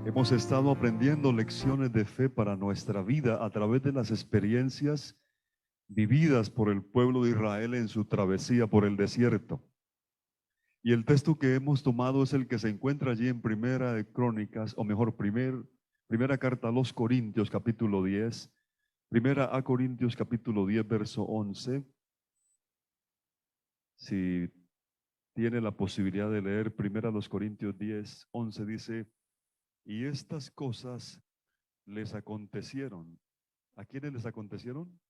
Hemos estado aprendiendo lecciones de fe para nuestra vida a través de las experiencias vividas por el pueblo de Israel en su travesía por el desierto. Y el texto que hemos tomado es el que se encuentra allí en Primera de Crónicas, o mejor, primera carta a los Corintios, capítulo 10, Primera a Corintios, capítulo 10, verso 11. Si tiene la posibilidad de leer Primera a los Corintios 10, 11, dice: y estas cosas les acontecieron. ¿A quiénes les acontecieron?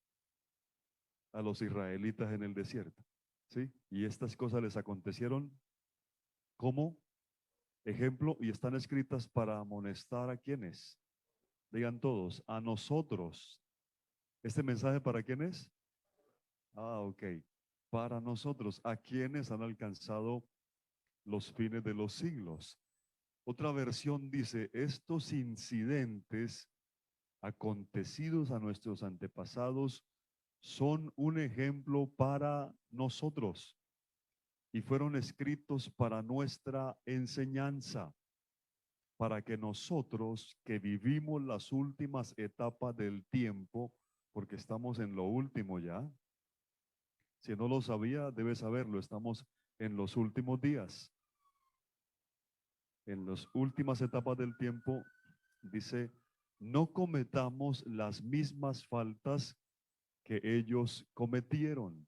A los israelitas en el desierto. ¿Sí? Y estas cosas les acontecieron como ejemplo y están escritas para amonestar a quienes. Digan todos, a nosotros. ¿Este mensaje para quién es? Ok. Para nosotros, a quienes han alcanzado los fines de los siglos. Otra versión dice, estos incidentes acontecidos a nuestros antepasados son un ejemplo para nosotros y fueron escritos para nuestra enseñanza, para que nosotros que vivimos las últimas etapas del tiempo, porque estamos en lo último ya, si no lo sabía, debe saberlo, estamos en los últimos días, en las últimas etapas del tiempo, dice, no cometamos las mismas faltas que ellos cometieron.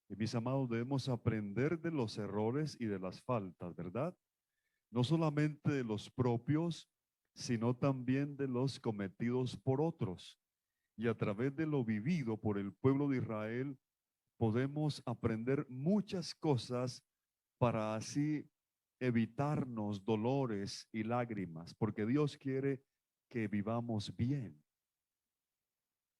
Y mis amados, debemos aprender de los errores y de las faltas, ¿verdad? No solamente de los propios, sino también de los cometidos por otros. Y a través de lo vivido por el pueblo de Israel, podemos aprender muchas cosas para así evitarnos dolores y lágrimas, porque Dios quiere que vivamos bien.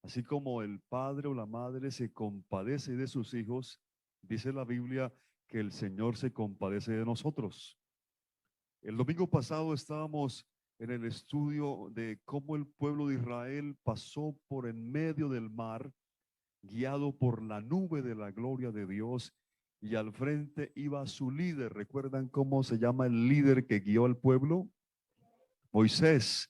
Así como el padre o la madre se compadece de sus hijos, dice la Biblia que el Señor se compadece de nosotros. El domingo pasado estábamos en el estudio de cómo el pueblo de Israel pasó por en medio del mar, guiado por la nube de la gloria de Dios, y al frente iba su líder. ¿Recuerdan cómo se llama el líder que guió al pueblo? Moisés.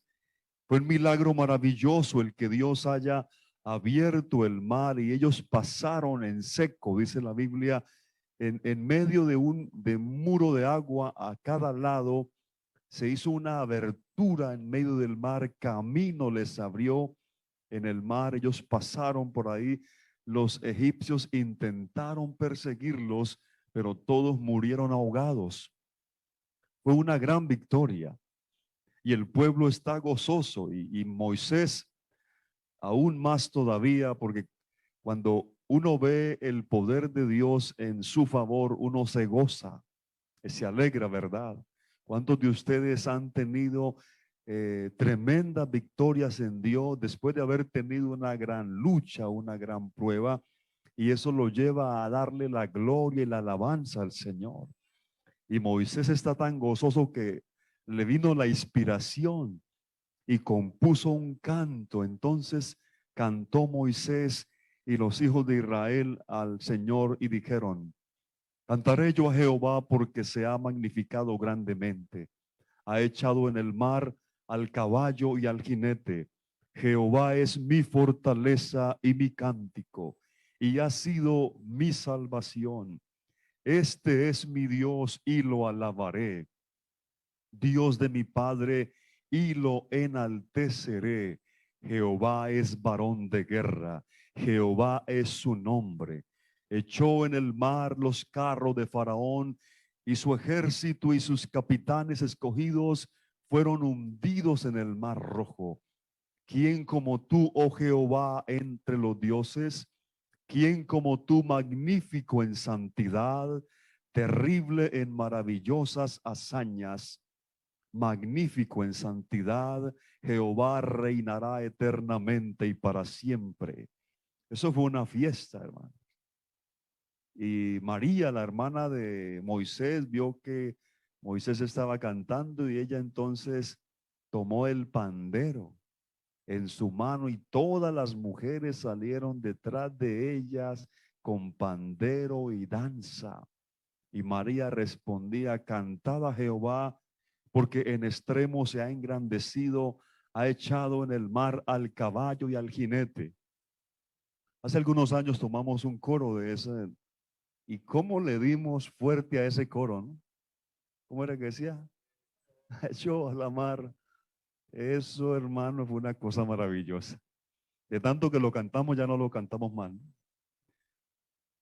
Fue un milagro maravilloso el que Dios haya abierto el mar y ellos pasaron en seco, dice la Biblia, en medio de un muro de agua a cada lado. Se hizo una abertura en medio del mar, camino les abrió en el mar, ellos pasaron por ahí, los egipcios intentaron perseguirlos, pero todos murieron ahogados. Fue una gran victoria y el pueblo está gozoso y Moisés aún más todavía, porque cuando uno ve el poder de Dios en su favor, uno se goza, se alegra, ¿verdad? ¿Cuántos de ustedes han tenido tremendas victorias en Dios después de haber tenido una gran lucha, una gran prueba? Y eso lo lleva a darle la gloria y la alabanza al Señor. Y Moisés está tan gozoso que le vino la inspiración y compuso un canto. Entonces cantó Moisés y los hijos de Israel al Señor y dijeron, cantaré yo a Jehová porque se ha magnificado grandemente. Ha echado en el mar al caballo y al jinete. Jehová es mi fortaleza y mi cántico, y ha sido mi salvación. Este es mi Dios y lo alabaré. Dios de mi Padre, y lo enalteceré. Jehová es varón de guerra, Jehová es su nombre. Echó en el mar los carros de Faraón, y su ejército y sus capitanes escogidos fueron hundidos en el mar rojo. ¿Quién como tú, oh Jehová, entre los dioses? ¿Quién como tú, magnífico en santidad, terrible en maravillosas hazañas? Magnífico en santidad, Jehová reinará eternamente y para siempre. Eso fue una fiesta, hermano. Y María, la hermana de Moisés, vio que Moisés estaba cantando y ella entonces tomó el pandero en su mano y todas las mujeres salieron detrás de ellas con pandero y danza. Y María respondía, cantad a Jehová, porque en extremo se ha engrandecido, ha echado en el mar al caballo y al jinete. Hace algunos años tomamos un coro de ese, y cómo le dimos fuerte a ese coro, ¿no? ¿Cómo era que decía? Echó a la mar. Eso, hermano, fue una cosa maravillosa. De tanto que lo cantamos, ya no lo cantamos mal.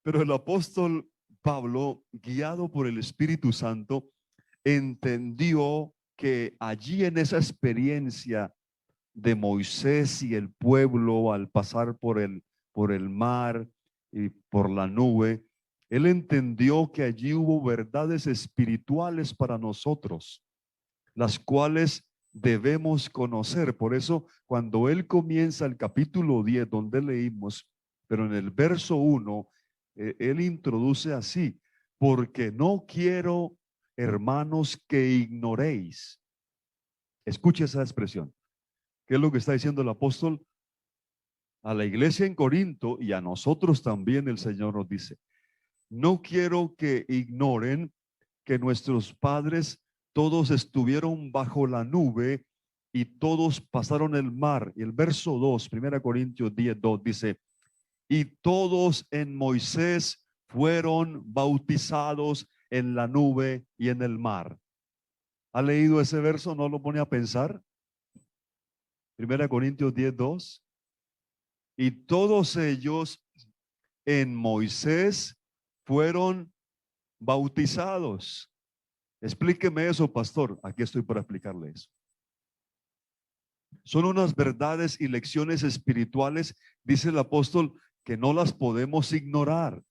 Pero el apóstol Pablo, guiado por el Espíritu Santo, entendió que allí en esa experiencia de Moisés y el pueblo al pasar por el mar y por la nube, él entendió que allí hubo verdades espirituales para nosotros, las cuales debemos conocer. Por eso, cuando él comienza el capítulo 10, donde leímos, pero en el verso 1, él introduce así: porque no quiero, hermanos, que ignoréis. Escuche esa expresión. ¿Qué es lo que está diciendo el apóstol? A la iglesia en Corinto y a nosotros también el Señor nos dice: no quiero que ignoren que nuestros padres todos estuvieron bajo la nube y todos pasaron el mar. Y el verso 2, 1 Corintios 10:2 dice: y todos en Moisés fueron bautizados en la nube y en el mar. ¿Ha leído ese verso? ¿No lo pone a pensar? 1 Corintios 10:2. Y todos ellos en Moisés fueron bautizados. Explíqueme eso, pastor. Aquí estoy para explicarle eso. Son unas verdades y lecciones espirituales, dice el apóstol, que no las podemos ignorar.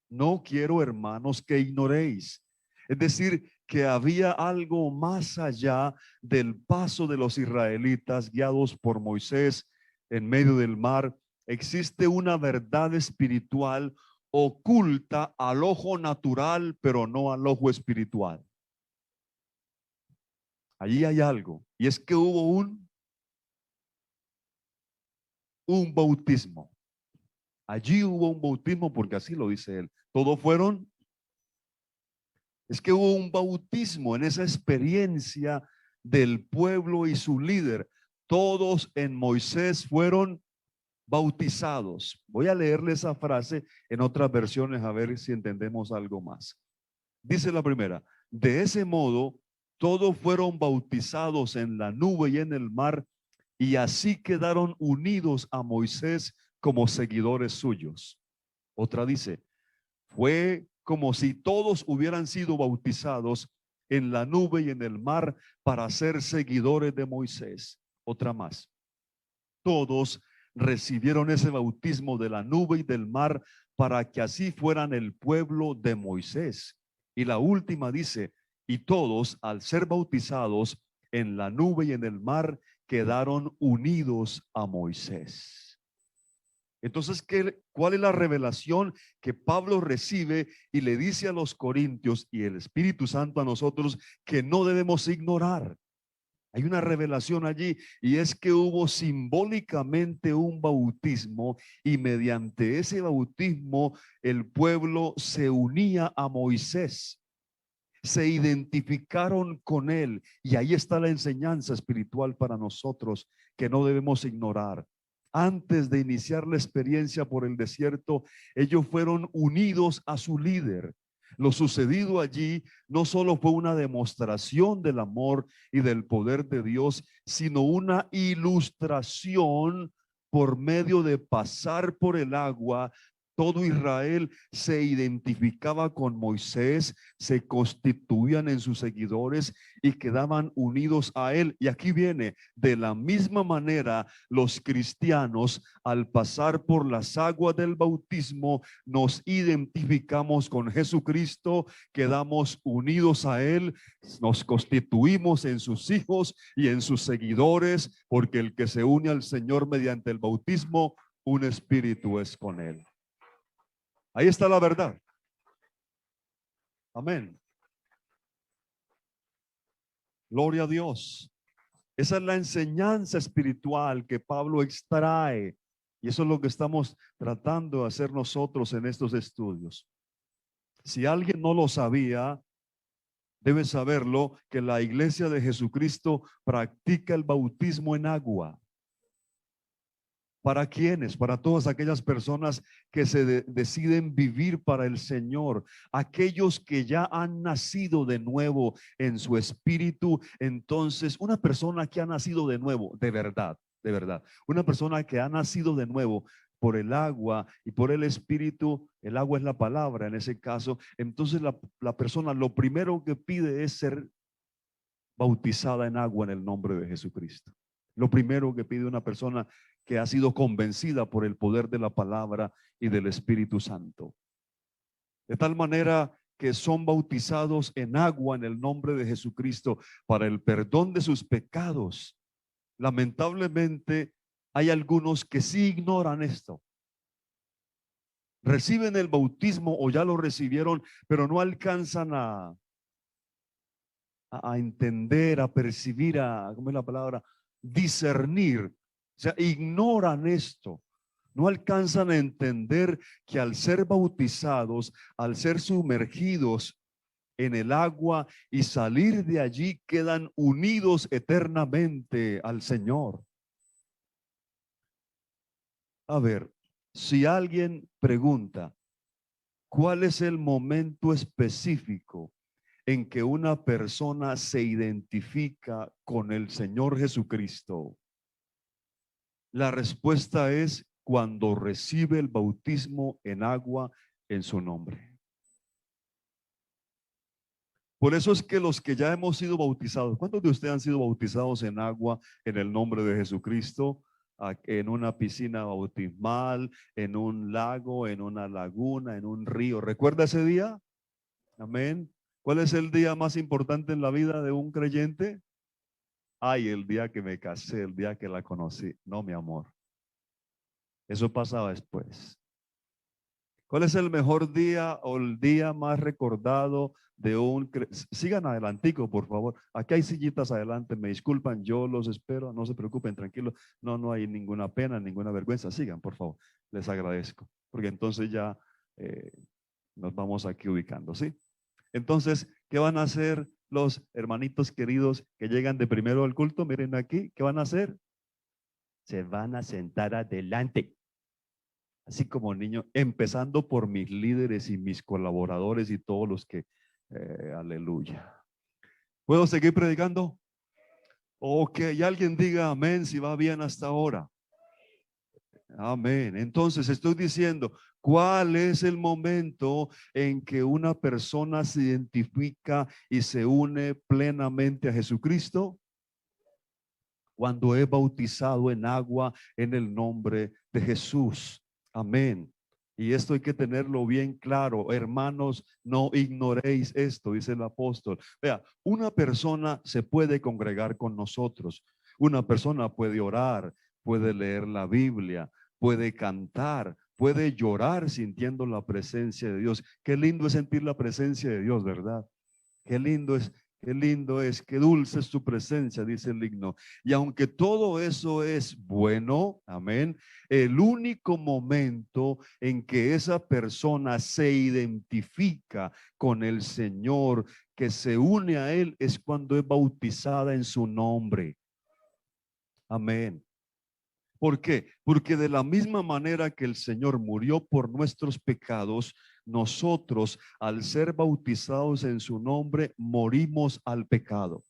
No quiero, hermanos, que ignoréis. Es decir, que había algo más allá del paso de los israelitas guiados por Moisés en medio del mar. Existe una verdad espiritual oculta al ojo natural, pero no al ojo espiritual. Allí hay algo, y es que hubo un bautismo. Allí hubo un bautismo porque así lo dice él. Todos fueron. Es que hubo un bautismo en esa experiencia del pueblo y su líder. Todos en Moisés fueron bautizados. Voy a leerle esa frase en otras versiones a ver si entendemos algo más. Dice la primera: de ese modo, todos fueron bautizados en la nube y en el mar, y así quedaron unidos a Moisés como seguidores suyos. Otra dice: fue como si todos hubieran sido bautizados en la nube y en el mar para ser seguidores de Moisés. Otra más: todos recibieron ese bautismo de la nube y del mar para que así fueran el pueblo de Moisés. Y la última dice: y todos, al ser bautizados en la nube y en el mar, quedaron unidos a Moisés. Entonces, ¿cuál es la revelación que Pablo recibe y le dice a los corintios y el Espíritu Santo a nosotros que no debemos ignorar? Hay una revelación allí, y es que hubo simbólicamente un bautismo, y mediante ese bautismo el pueblo se unía a Moisés, se identificaron con él, y ahí está la enseñanza espiritual para nosotros que no debemos ignorar. Antes de iniciar la experiencia por el desierto, ellos fueron unidos a su líder. Lo sucedido allí no solo fue una demostración del amor y del poder de Dios, sino una ilustración por medio de pasar por el agua. Todo Israel se identificaba con Moisés, se constituían en sus seguidores y quedaban unidos a él. Y aquí viene: de la misma manera, los cristianos, al pasar por las aguas del bautismo, nos identificamos con Jesucristo, quedamos unidos a él, nos constituimos en sus hijos y en sus seguidores, porque el que se une al Señor mediante el bautismo, un espíritu es con él. Ahí está la verdad. Amén. Gloria a Dios. Esa es la enseñanza espiritual que Pablo extrae. Y eso es lo que estamos tratando de hacer nosotros en estos estudios. Si alguien no lo sabía, Debes saberlo que la iglesia de Jesucristo practica el bautismo en agua. ¿Para quiénes? Para todas aquellas personas que deciden vivir para el Señor, aquellos que ya han nacido de nuevo en su espíritu. Entonces, una persona que ha nacido de nuevo, de verdad, una persona que ha nacido de nuevo por el agua y por el espíritu, el agua es la palabra en ese caso, entonces la persona lo primero que pide es ser bautizada en agua en el nombre de Jesucristo. Lo primero que pide una persona que ha sido convencida por el poder de la palabra y del Espíritu Santo. De tal manera que son bautizados en agua en el nombre de Jesucristo para el perdón de sus pecados. Lamentablemente hay algunos que sí ignoran esto. Reciben el bautismo o ya lo recibieron, pero no alcanzan a entender, a percibir, ¿cómo es la palabra? Discernir. O sea, ignoran esto. No alcanzan a entender que al ser bautizados, al ser sumergidos en el agua y salir de allí, quedan unidos eternamente al Señor. A ver, si alguien pregunta, ¿cuál es el momento específico en que una persona se identifica con el Señor Jesucristo? La respuesta es cuando recibe el bautismo en agua en su nombre. Por eso es que los que ya hemos sido bautizados, ¿cuántos de ustedes han sido bautizados en agua en el nombre de Jesucristo? En una piscina bautismal, en un lago, en una laguna, en un río. ¿Recuerda ese día? Amén. ¿Cuál es el día más importante en la vida de un creyente? Ay, el día que me casé, el día que la conocí. No, mi amor. Eso pasaba después. ¿Cuál es el mejor día o el día más recordado de un sigan adelantico, por favor? Aquí hay sillitas adelante, me disculpan, yo los espero, no se preocupen, tranquilos. No hay ninguna pena, ninguna vergüenza. Sigan, por favor. Les agradezco, porque entonces ya nos vamos aquí ubicando, ¿sí? Entonces, ¿qué van a hacer los hermanitos queridos que llegan de primero al culto? Miren aquí, ¿qué van a hacer? Se van a sentar adelante. Así como niños, empezando por mis líderes y mis colaboradores y todos los que, aleluya. ¿Puedo seguir predicando? O que alguien diga amén si va bien hasta ahora. Amén. Entonces estoy diciendo, ¿cuál es el momento en que una persona se identifica y se une plenamente a Jesucristo? Cuando es bautizado en agua en el nombre de Jesús. Amén. Y esto hay que tenerlo bien claro. Hermanos, no ignoréis esto, dice el apóstol. Vea, una persona se puede congregar con nosotros. Una persona puede orar, puede leer la Biblia, puede cantar, puede llorar sintiendo la presencia de Dios. Qué lindo es sentir la presencia de Dios, ¿verdad? Qué lindo es, qué lindo es, qué dulce es tu presencia, dice el himno. Y aunque todo eso es bueno, amén, el único momento en que esa persona se identifica con el Señor, que se une a Él, es cuando es bautizada en su nombre. Amén. ¿Por qué? Porque de la misma manera que el Señor murió por nuestros pecados, nosotros, al ser bautizados en su nombre, morimos al pecado.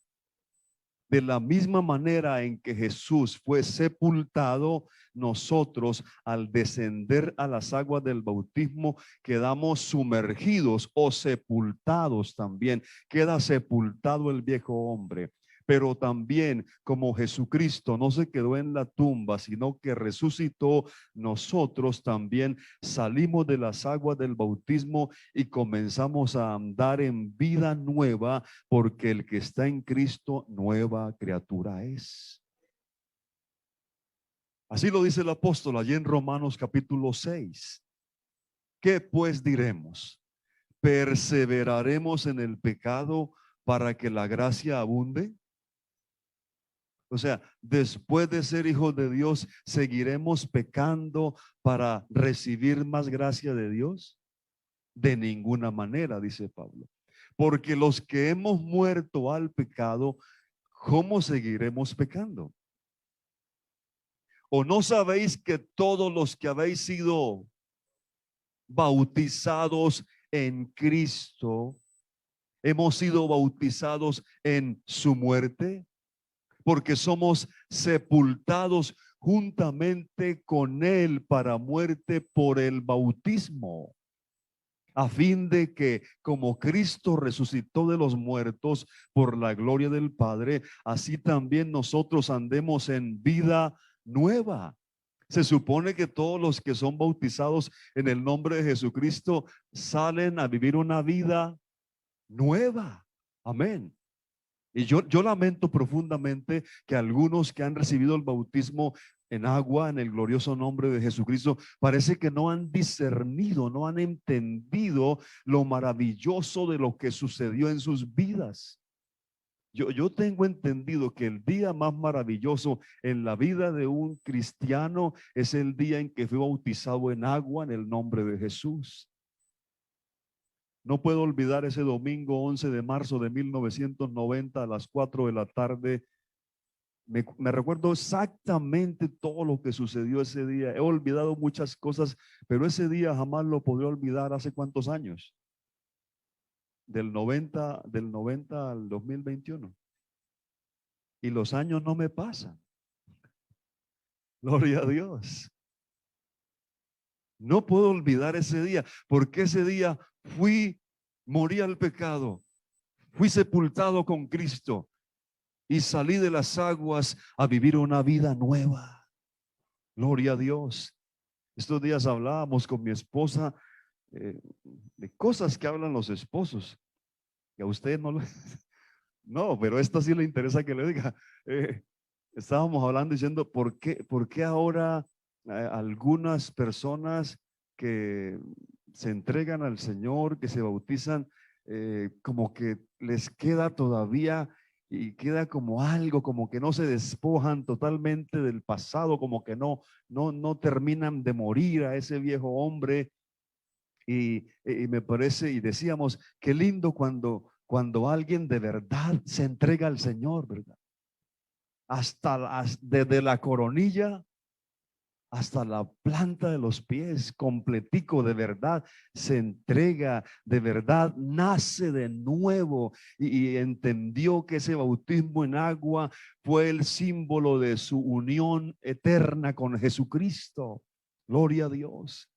De la misma manera en que Jesús fue sepultado, nosotros, al descender a las aguas del bautismo, quedamos sumergidos o sepultados también. Queda sepultado el viejo hombre. Pero también, como Jesucristo no se quedó en la tumba, sino que resucitó, nosotros también salimos de las aguas del bautismo y comenzamos a andar en vida nueva, porque el que está en Cristo, nueva criatura es. Así lo dice el apóstol allí en Romanos capítulo 6. ¿Qué pues diremos? ¿Perseveraremos en el pecado para que la gracia abunde? O sea, después de ser hijos de Dios, ¿seguiremos pecando para recibir más gracia de Dios? De ninguna manera, dice Pablo. Porque los que hemos muerto al pecado, ¿cómo seguiremos pecando? ¿O no sabéis que todos los que habéis sido bautizados en Cristo, hemos sido bautizados en su muerte? Porque somos sepultados juntamente con él para muerte por el bautismo, a fin de que, como Cristo resucitó de los muertos por la gloria del Padre, así también nosotros andemos en vida nueva. Se supone que todos los que son bautizados en el nombre de Jesucristo salen a vivir una vida nueva. Amén. Y yo lamento profundamente que algunos que han recibido el bautismo en agua, en el glorioso nombre de Jesucristo, parece que no han discernido, no han entendido lo maravilloso de lo que sucedió en sus vidas. Yo tengo entendido que el día más maravilloso en la vida de un cristiano es el día en que fue bautizado en agua en el nombre de Jesús. No puedo olvidar ese domingo 11 de marzo de 1990 a las 4 de la tarde. Me recuerdo exactamente todo lo que sucedió ese día. He olvidado muchas cosas, pero ese día jamás lo podré olvidar. ¿Hace cuántos años? Del 90 al 2021. Y los años no me pasan. Gloria a Dios. No puedo olvidar ese día, porque ese día morí al pecado, fui sepultado con Cristo y salí de las aguas a vivir una vida nueva. Gloria a Dios. Estos días hablábamos con mi esposa de cosas que hablan los esposos. Y a usted no no, pero esto sí le interesa que le diga. Estábamos hablando diciendo, por qué ahora algunas personas que se entregan al Señor, que se bautizan, como que les queda todavía y queda como algo, como que no se despojan totalmente del pasado, como que no terminan de morir a ese viejo hombre. Y me parece, y decíamos, qué lindo cuando alguien de verdad se entrega al Señor, ¿verdad? Desde la coronilla hasta la planta de los pies, completico, de verdad, se entrega, de verdad, nace de nuevo y entendió que ese bautismo en agua fue el símbolo de su unión eterna con Jesucristo. Gloria a Dios.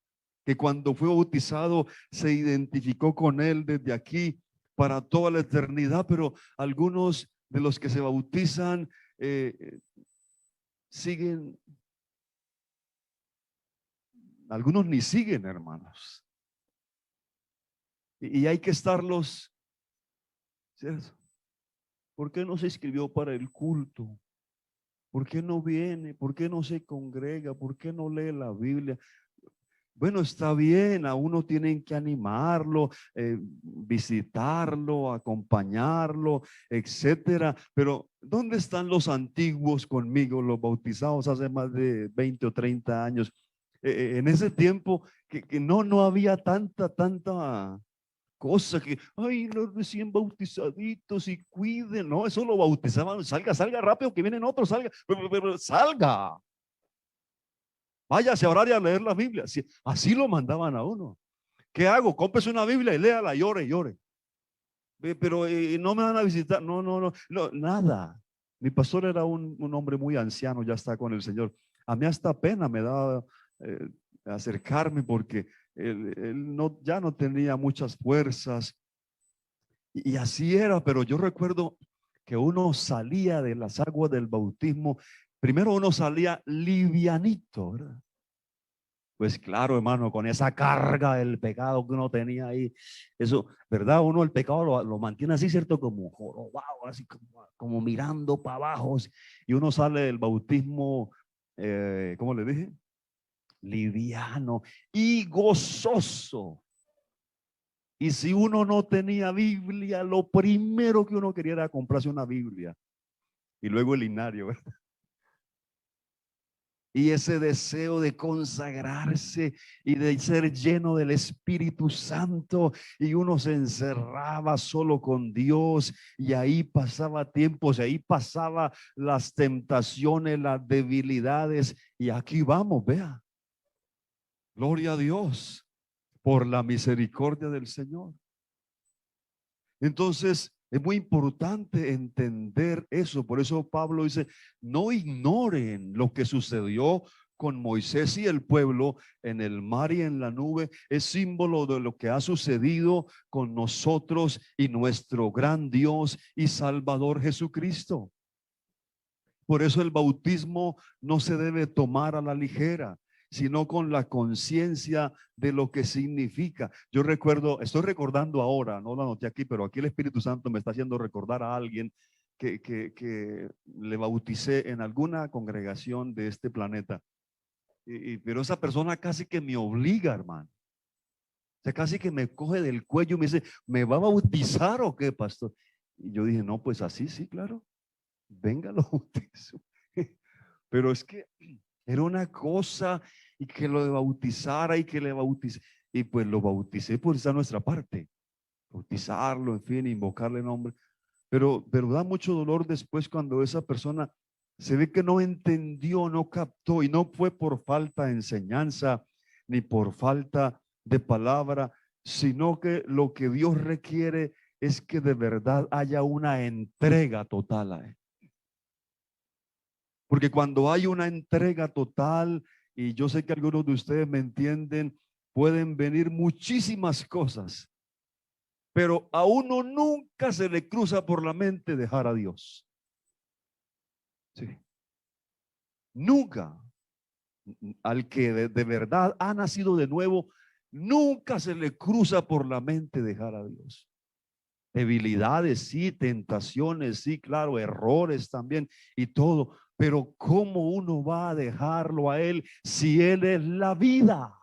Que cuando fue bautizado se identificó con él desde aquí para toda la eternidad, pero algunos de los que se bautizan siguen. Algunos ni siguen, hermanos. Y hay que estarlos, ¿cierto? ¿Por qué no se inscribió para el culto? ¿Por qué no viene? ¿Por qué no se congrega? ¿Por qué no lee la Biblia? Bueno, está bien, a uno tienen que animarlo, visitarlo, acompañarlo, etcétera. Pero ¿dónde están los antiguos conmigo, los bautizados hace más de 20 o 30 años? En ese tiempo que no había tanta cosa que, ay, los recién bautizaditos y cuiden, no, eso lo bautizaban, salga rápido que vienen otros, pero salga. Váyase a orar y a leer la Biblia. Así lo mandaban a uno. ¿Qué hago? Cómprese una Biblia y léala, llore, llore. Pero no me van a visitar. No, nada. Mi pastor era un hombre muy anciano, ya está con el Señor. A mí hasta pena me daba acercarme porque él ya no tenía muchas fuerzas. Y así era, pero yo recuerdo que uno salía de las aguas del bautismo. Primero uno salía livianito, ¿verdad? Pues claro, hermano, con esa carga del pecado que uno tenía ahí, eso, ¿verdad? Uno el pecado lo mantiene así, ¿cierto? Como jorobado, así como mirando para abajo. Y uno sale del bautismo, ¿cómo le dije? Liviano y gozoso. Y si uno no tenía Biblia, lo primero que uno quería era comprarse una Biblia. Y luego el linario, ¿verdad? Y ese deseo de consagrarse y de ser lleno del Espíritu Santo, y uno se encerraba solo con Dios y ahí pasaba tiempos, y ahí pasaba las tentaciones, las debilidades, y aquí vamos, vea, gloria a Dios por la misericordia del Señor. Entonces, es muy importante entender eso. Por eso Pablo dice, no ignoren lo que sucedió con Moisés y el pueblo en el mar y en la nube. Es símbolo de lo que ha sucedido con nosotros y nuestro gran Dios y Salvador Jesucristo. Por eso el bautismo no se debe tomar a la ligera, sino con la conciencia de lo que significa. Yo recuerdo, estoy recordando ahora, no lo anoté aquí, pero aquí el Espíritu Santo me está haciendo recordar a alguien que le bauticé en alguna congregación de este planeta. Pero esa persona casi que me obliga, hermano. O sea, casi que me coge del cuello y me dice, ¿me va a bautizar o qué, pastor? Y yo dije, no, pues así, sí, claro. Venga, lo bautizo. Pero es que era una cosa, y que lo bautizara y que le bautice. Y pues lo bauticé por esa nuestra parte. Bautizarlo, en fin, invocarle nombre. Pero da mucho dolor después cuando esa persona se ve que no entendió, no captó, y no fue por falta de enseñanza ni por falta de palabra, sino que lo que Dios requiere es que de verdad haya una entrega total a Él. Porque cuando hay una entrega total, y yo sé que algunos de ustedes me entienden, pueden venir muchísimas cosas, pero a uno nunca se le cruza por la mente dejar a Dios. Sí. Nunca. Al que de verdad ha nacido de nuevo, nunca se le cruza por la mente dejar a Dios. Debilidades, sí, tentaciones, sí, claro, errores también y todo. Pero ¿cómo uno va a dejarlo a Él si Él es la vida?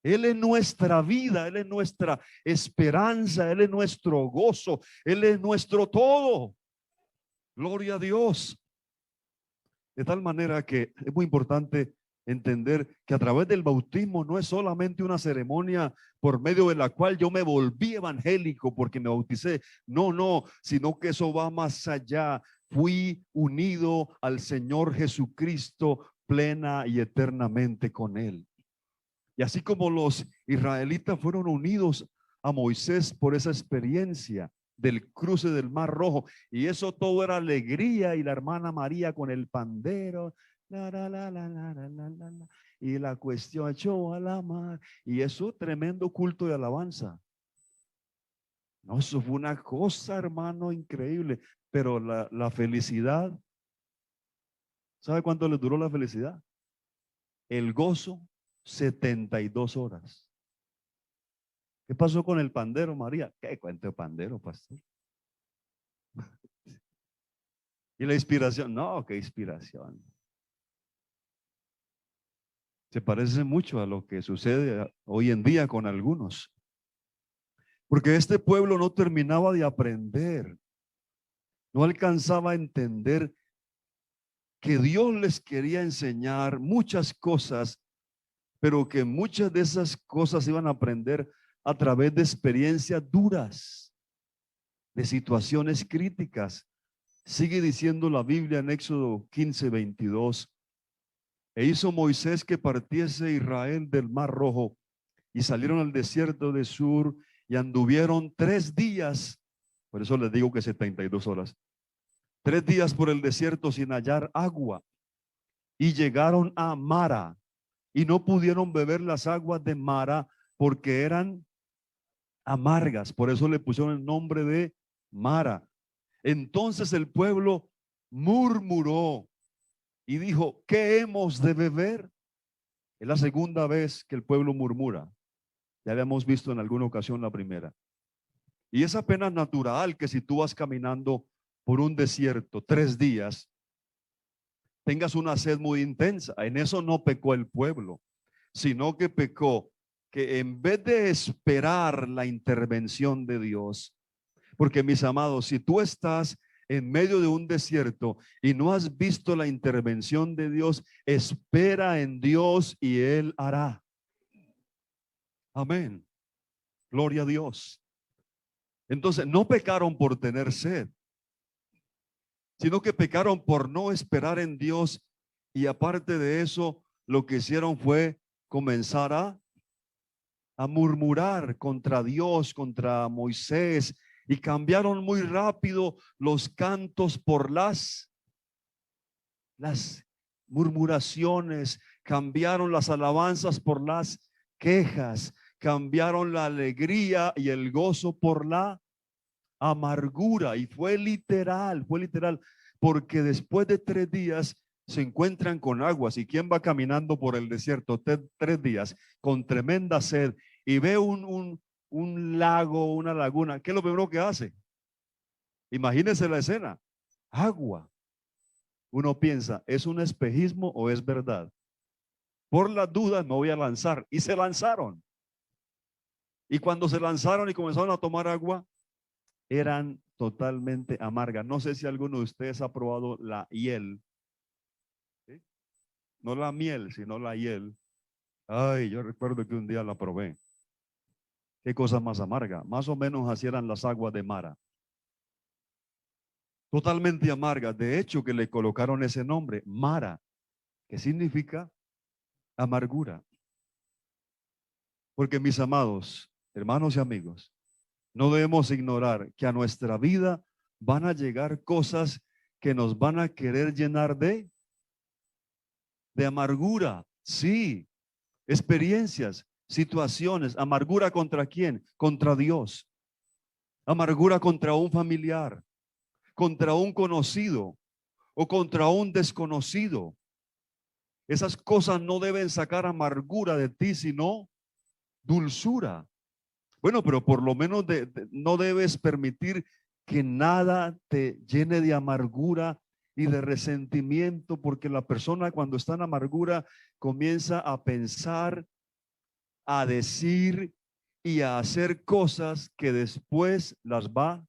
Él es nuestra vida, Él es nuestra esperanza, Él es nuestro gozo, Él es nuestro todo. Gloria a Dios. De tal manera que es muy importante entender que a través del bautismo no es solamente una ceremonia por medio de la cual yo me volví evangélico porque me bauticé. No, sino que eso va más allá. Fui unido al Señor Jesucristo plena y eternamente con Él. Y así como los israelitas fueron unidos a Moisés por esa experiencia del cruce del Mar Rojo, y eso todo era alegría, y la hermana María con el pandero, y la cuestión echó a la mar, y eso tremendo culto de alabanza. No, eso fue una cosa, hermano, increíble. Pero la felicidad, ¿sabe cuánto le duró la felicidad? El gozo, 72 horas. ¿Qué pasó con el pandero, María? ¿Qué cuento de pandero, pastor? Y la inspiración, no, qué inspiración. Se parece mucho a lo que sucede hoy en día con algunos. Porque este pueblo no terminaba de aprender, no alcanzaba a entender que Dios les quería enseñar muchas cosas, pero que muchas de esas cosas iban a aprender a través de experiencias duras, de situaciones críticas. Sigue diciendo la Biblia en Éxodo 15:22. E hizo Moisés que partiese Israel del Mar Rojo, y salieron al desierto de Sur, y anduvieron 3 días. Por eso les digo que 72 horas. 3 días por el desierto sin hallar agua. Y llegaron a Mara, y no pudieron beber las aguas de Mara porque eran amargas. Por eso le pusieron el nombre de Mara. Entonces el pueblo murmuró y dijo, ¿qué hemos de beber? Es la segunda vez que el pueblo murmura. Ya habíamos visto en alguna ocasión la primera. Y es apenas natural que si tú vas caminando por un desierto 3 días, tengas una sed muy intensa. En eso no pecó el pueblo, sino que pecó que en vez de esperar la intervención de Dios, porque mis amados, si tú estás en medio de un desierto y no has visto la intervención de Dios, espera en Dios y Él hará. Amén. Gloria a Dios. Entonces, no pecaron por tener sed, sino que pecaron por no esperar en Dios, y aparte de eso, lo que hicieron fue comenzar a murmurar contra Dios, contra Moisés, y cambiaron muy rápido los cantos por las murmuraciones, cambiaron las alabanzas por las quejas, cambiaron la alegría y el gozo por la amargura. Y fue literal, porque después de 3 días se encuentran con aguas. ¿Y quién va caminando por el desierto 3 días con tremenda sed y ve un lago, una laguna? ¿Qué es lo primero que hace? Imagínense la escena: agua. Uno piensa, ¿es un espejismo o es verdad? Por las dudas me voy a lanzar. Y se lanzaron. Y cuando se lanzaron y comenzaron a tomar agua, eran totalmente amargas. No sé si alguno de ustedes ha probado la hiel. ¿Sí? No la miel, sino la hiel. Ay, yo recuerdo que un día la probé. Qué cosa más amarga. Más o menos así eran las aguas de Mara. Totalmente amargas. De hecho, que le colocaron ese nombre, Mara, que significa amargura. Porque, mis amados, hermanos y amigos, no debemos ignorar que a nuestra vida van a llegar cosas que nos van a querer llenar de amargura. Sí, experiencias, situaciones. ¿Amargura contra quién? Contra Dios. Amargura contra un familiar, contra un conocido o contra un desconocido. Esas cosas no deben sacar amargura de ti, sino dulzura. Bueno, pero por lo menos no debes permitir que nada te llene de amargura y de resentimiento, porque la persona cuando está en amargura comienza a pensar, a decir y a hacer cosas que después las va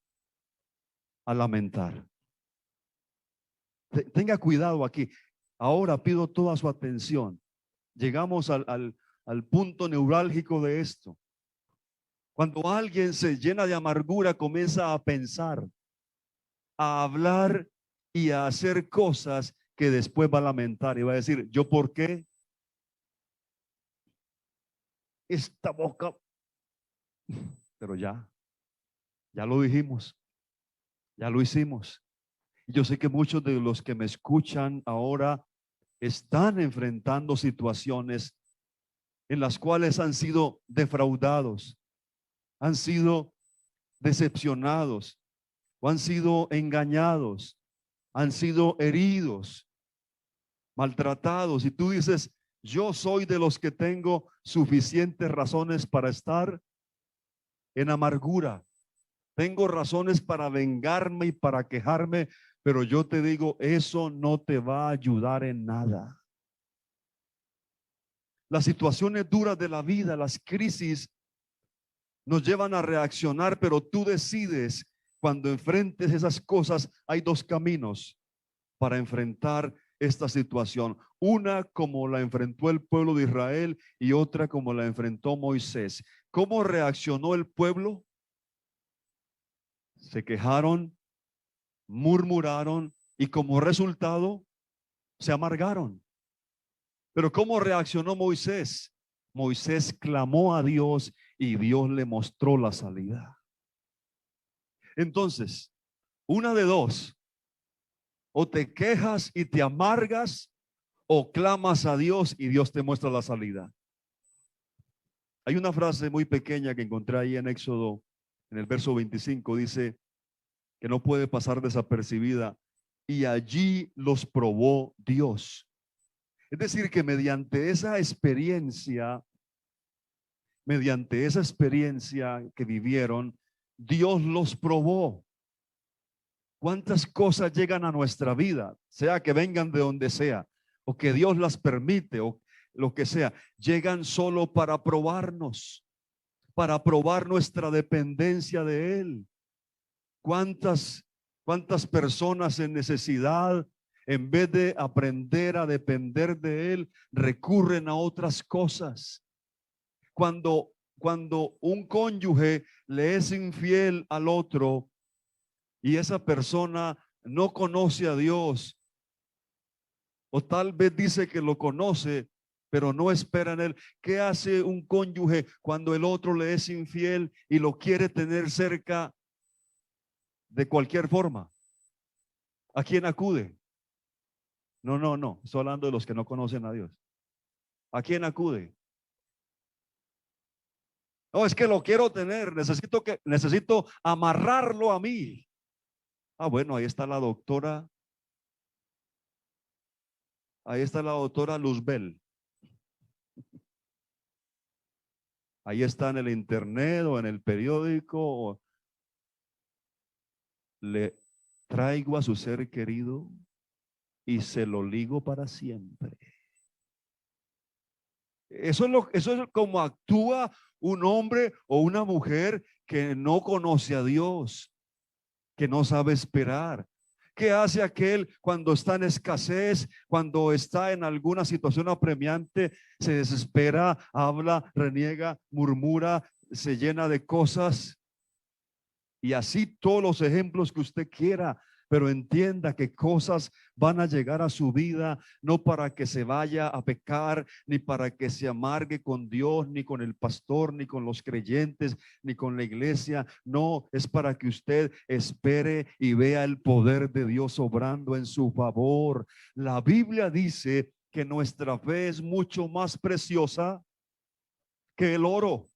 a lamentar. Tenga cuidado aquí. Ahora pido toda su atención. Llegamos al punto neurálgico de esto. Cuando alguien se llena de amargura, comienza a pensar, a hablar y a hacer cosas que después va a lamentar y va a decir, ¿yo por qué? Esta boca. Pero ya lo dijimos, ya lo hicimos. Yo sé que muchos de los que me escuchan ahora están enfrentando situaciones en las cuales han sido defraudados, han sido decepcionados, o han sido engañados, han sido heridos, maltratados. Y tú dices, yo soy de los que tengo suficientes razones para estar en amargura. Tengo razones para vengarme y para quejarme, pero yo te digo, eso no te va a ayudar en nada. Las situaciones duras de la vida, las crisis, nos llevan a reaccionar, pero tú decides cuando enfrentes esas cosas. Hay 2 caminos para enfrentar esta situación. Una como la enfrentó el pueblo de Israel y otra como la enfrentó Moisés. ¿Cómo reaccionó el pueblo? Se quejaron, murmuraron y como resultado se amargaron. Pero ¿cómo reaccionó Moisés? Moisés clamó a Dios y Dios le mostró la salida. Entonces, una de dos: o te quejas y te amargas, o clamas a Dios y Dios te muestra la salida. Hay una frase muy pequeña que encontré ahí en Éxodo, en el verso 25, dice que no puede pasar desapercibida: y allí los probó Dios. Es decir, que mediante esa experiencia que vivieron, Dios los probó. ¿Cuántas cosas llegan a nuestra vida, sea que vengan de donde sea, o que Dios las permite, o lo que sea, llegan solo para probarnos, para probar nuestra dependencia de Él? ¿Cuántas ¿Cuántas personas en necesidad, en vez de aprender a depender de Él, recurren a otras cosas? Cuando un cónyuge le es infiel al otro y esa persona no conoce a Dios, o tal vez dice que lo conoce, pero no espera en Él. ¿Qué hace un cónyuge cuando el otro le es infiel y lo quiere tener cerca de cualquier forma? ¿A quién acude? No. Estoy hablando de los que no conocen a Dios. ¿A quién acude? No, es que lo quiero tener. Necesito amarrarlo a mí. Ah, bueno, ahí está la doctora. Ahí está la doctora Luzbel. Ahí está en el internet o en el periódico. Le traigo a su ser querido y se lo ligo para siempre. Eso es como actúa un hombre o una mujer que no conoce a Dios, que no sabe esperar. ¿Qué hace aquel cuando está en escasez, cuando está en alguna situación apremiante? Se desespera, habla, reniega, murmura, se llena de cosas. Y así todos los ejemplos que usted quiera, pero entienda que cosas van a llegar a su vida, no para que se vaya a pecar, ni para que se amargue con Dios, ni con el pastor, ni con los creyentes, ni con la iglesia. No, es para que usted espere y vea el poder de Dios obrando en su favor. La Biblia dice que nuestra fe es mucho más preciosa que el oro.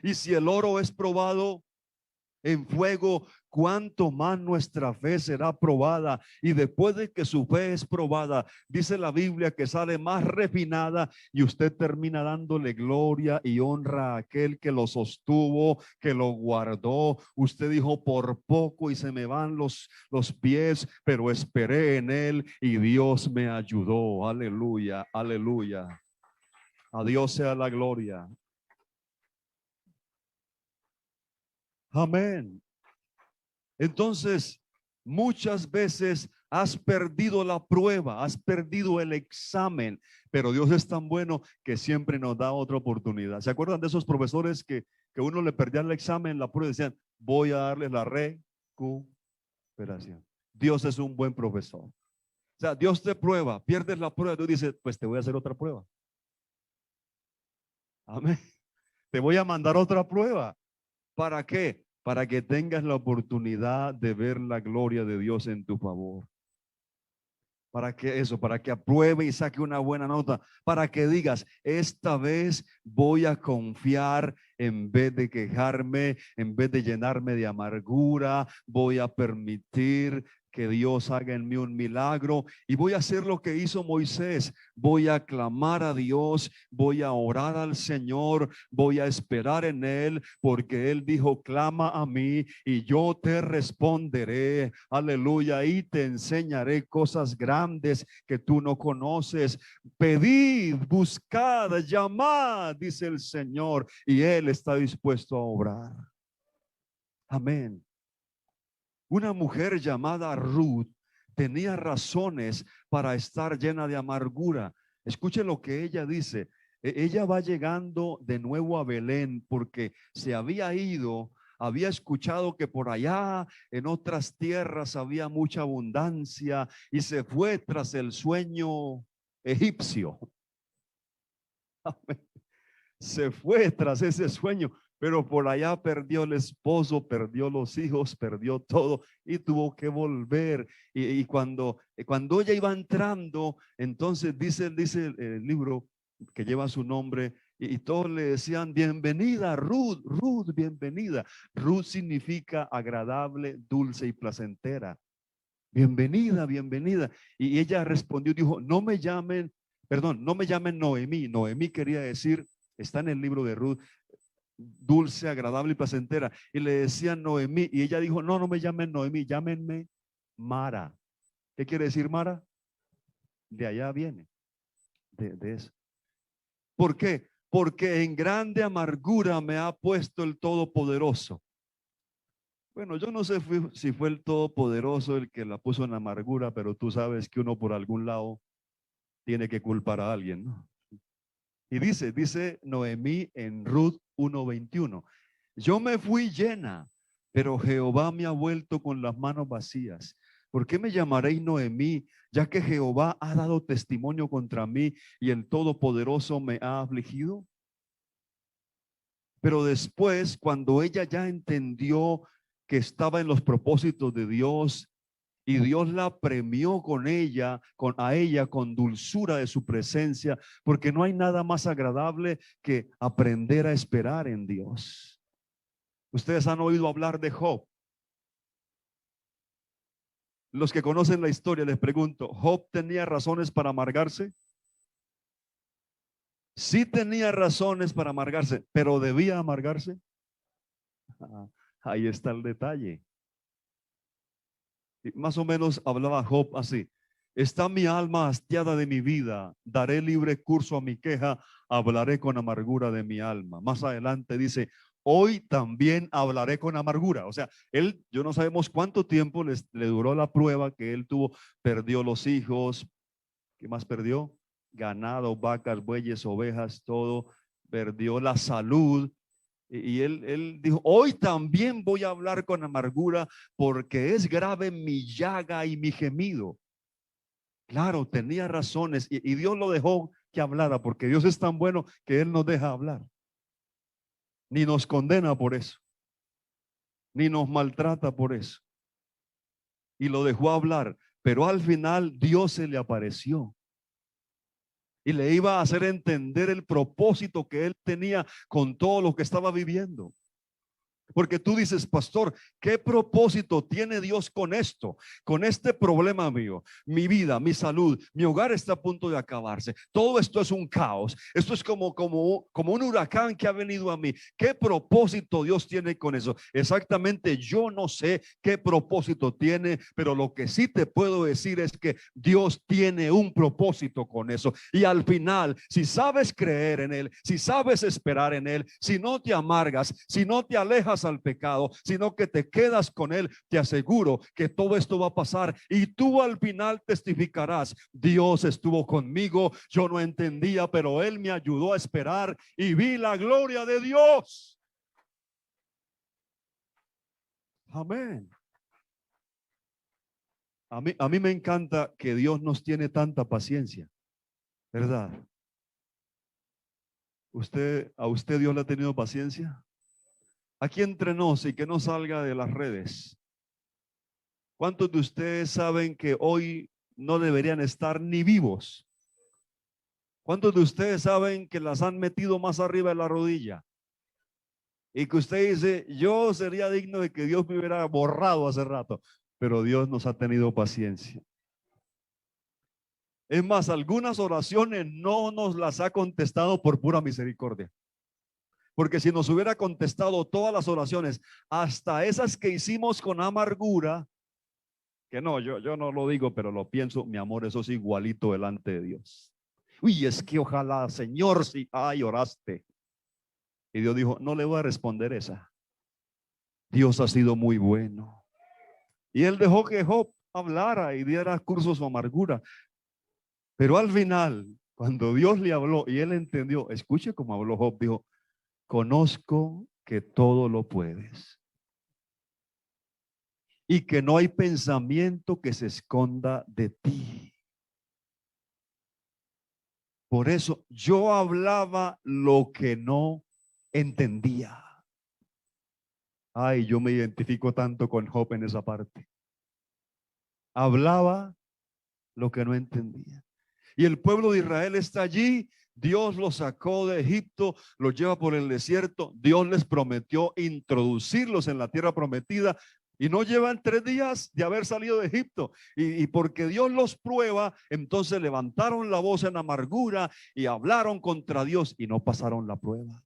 Y si el oro es probado en fuego, cuánto más nuestra fe será probada. Y después de que su fe es probada, dice la Biblia que sale más refinada y usted termina dándole gloria y honra a aquel que lo sostuvo, que lo guardó. Usted dijo, por poco y se me van los pies, pero esperé en Él y Dios me ayudó. Aleluya, aleluya. A Dios sea la gloria. Amén. Entonces, muchas veces has perdido la prueba, has perdido el examen, pero Dios es tan bueno que siempre nos da otra oportunidad. ¿Se acuerdan de esos profesores que uno le perdía el examen, la prueba, y decían, voy a darles la recuperación? Dios es un buen profesor. O sea, Dios te prueba, pierdes la prueba, Dios dice, pues te voy a hacer otra prueba. Amén. Te voy a mandar otra prueba. ¿Para qué? Para que tengas la oportunidad de ver la gloria de Dios en tu favor. Para que eso, para que apruebe y saque una buena nota, para que digas, esta vez voy a confiar en vez de quejarme, en vez de llenarme de amargura, voy a permitir que Dios haga en mí un milagro y voy a hacer lo que hizo Moisés. Voy a clamar a Dios, voy a orar al Señor, voy a esperar en Él, porque Él dijo, clama a mí y yo te responderé. Aleluya, y te enseñaré cosas grandes que tú no conoces. Pedid, buscad, llamad, dice el Señor, y Él está dispuesto a obrar. Amén. Una mujer llamada Ruth tenía razones para estar llena de amargura. Escuche lo que ella dice. Ella va llegando de nuevo a Belén porque se había ido, había escuchado que por allá en otras tierras había mucha abundancia y se fue tras el sueño egipcio. Se fue tras ese sueño, pero por allá perdió el esposo, perdió los hijos, perdió todo y tuvo que volver. Y cuando ella iba entrando, entonces dice el libro que lleva su nombre, y todos le decían, bienvenida Ruth, Ruth, bienvenida. Ruth significa agradable, dulce y placentera. Bienvenida, bienvenida. Y ella respondió, dijo, no me llamen Noemí. Noemí quería decir, está en el libro de Ruth, dulce, agradable y placentera. Y le decían Noemí, y ella dijo, no me llamen Noemí, llámenme Mara. ¿Qué quiere decir Mara? De allá viene, de eso. ¿Por qué? Porque en grande amargura me ha puesto el Todopoderoso. Bueno, yo no sé si fue el Todopoderoso el que la puso en amargura, pero tú sabes que uno por algún lado tiene que culpar a alguien, ¿no? Y dice Noemí en Ruth 1:21, yo me fui llena, pero Jehová me ha vuelto con las manos vacías. ¿Por qué me llamaréis Noemí, ya que Jehová ha dado testimonio contra mí y el Todopoderoso me ha afligido? Pero después, cuando ella ya entendió que estaba en los propósitos de Dios y Dios la premió a ella con dulzura de su presencia, porque no hay nada más agradable que aprender a esperar en Dios. Ustedes han oído hablar de Job. Los que conocen la historia, les pregunto, ¿Job tenía razones para amargarse? Sí tenía razones para amargarse, pero ¿debía amargarse? Ah, ahí está el detalle. Y más o menos hablaba Job así: está mi alma hastiada de mi vida, daré libre curso a mi queja, hablaré con amargura de mi alma. Más adelante dice, hoy también hablaré con amargura. O sea, yo no sabemos cuánto tiempo le duró la prueba que él tuvo. Perdió los hijos. ¿Qué más perdió? Ganado, vacas, bueyes, ovejas, todo. Perdió la salud. Y él dijo, hoy también voy a hablar con amargura porque es grave mi llaga y mi gemido. Claro, tenía razones y Dios lo dejó que hablara, porque Dios es tan bueno que Él nos deja hablar. Ni nos condena por eso, ni nos maltrata por eso. Y lo dejó hablar, pero al final Dios se le apareció y le iba a hacer entender el propósito que Él tenía con todo lo que estaba viviendo. Porque tú dices, pastor, ¿qué propósito tiene Dios con esto? Con este problema mío, mi vida, mi salud, mi hogar está a punto de acabarse. Todo esto es un caos. Esto es como un huracán que ha venido a mí. ¿Qué propósito Dios tiene con eso? Exactamente, yo no sé qué propósito tiene, pero lo que sí te puedo decir es que Dios tiene un propósito con eso. Y al final, si sabes creer en Él, si sabes esperar en Él, si no te amargas, si no te alejas al pecado, sino que te quedas con Él, te aseguro que todo esto va a pasar y tú al final testificarás: Dios estuvo conmigo, yo no entendía, pero Él me ayudó a esperar y vi la gloria de Dios. Amén. A mí me encanta que Dios nos tiene tanta paciencia, ¿verdad? ¿A usted Dios le ha tenido paciencia? Aquí entre nos y que no salga de las redes. ¿Cuántos de ustedes saben que hoy no deberían estar ni vivos? ¿Cuántos de ustedes saben que las han metido más arriba de la rodilla? Y que usted dice, yo sería digno de que Dios me hubiera borrado hace rato, pero Dios nos ha tenido paciencia. Es más, algunas oraciones no nos las ha contestado por pura misericordia. Porque si nos hubiera contestado todas las oraciones, hasta esas que hicimos con amargura, que no, yo no lo digo, pero lo pienso, mi amor, eso es igualito delante de Dios. Uy, es que ojalá, Señor, si oraste. Y Dios dijo, no le voy a responder esa. Dios ha sido muy bueno. Y Él dejó que Job hablara y diera cursos de amargura. Pero al final, cuando Dios le habló y él entendió, escuche cómo habló Job, dijo, conozco que todo lo puedes y que no hay pensamiento que se esconda de ti. Por eso yo hablaba lo que no entendía. Ay, yo me identifico tanto con Job en esa parte. Hablaba lo que no entendía. Y el pueblo de Israel está allí. Dios los sacó de Egipto, los lleva por el desierto. Dios les prometió introducirlos en la tierra prometida. Y no llevan 3 días de haber salido de Egipto. Y porque Dios los prueba, entonces levantaron la voz en amargura y hablaron contra Dios y no pasaron la prueba.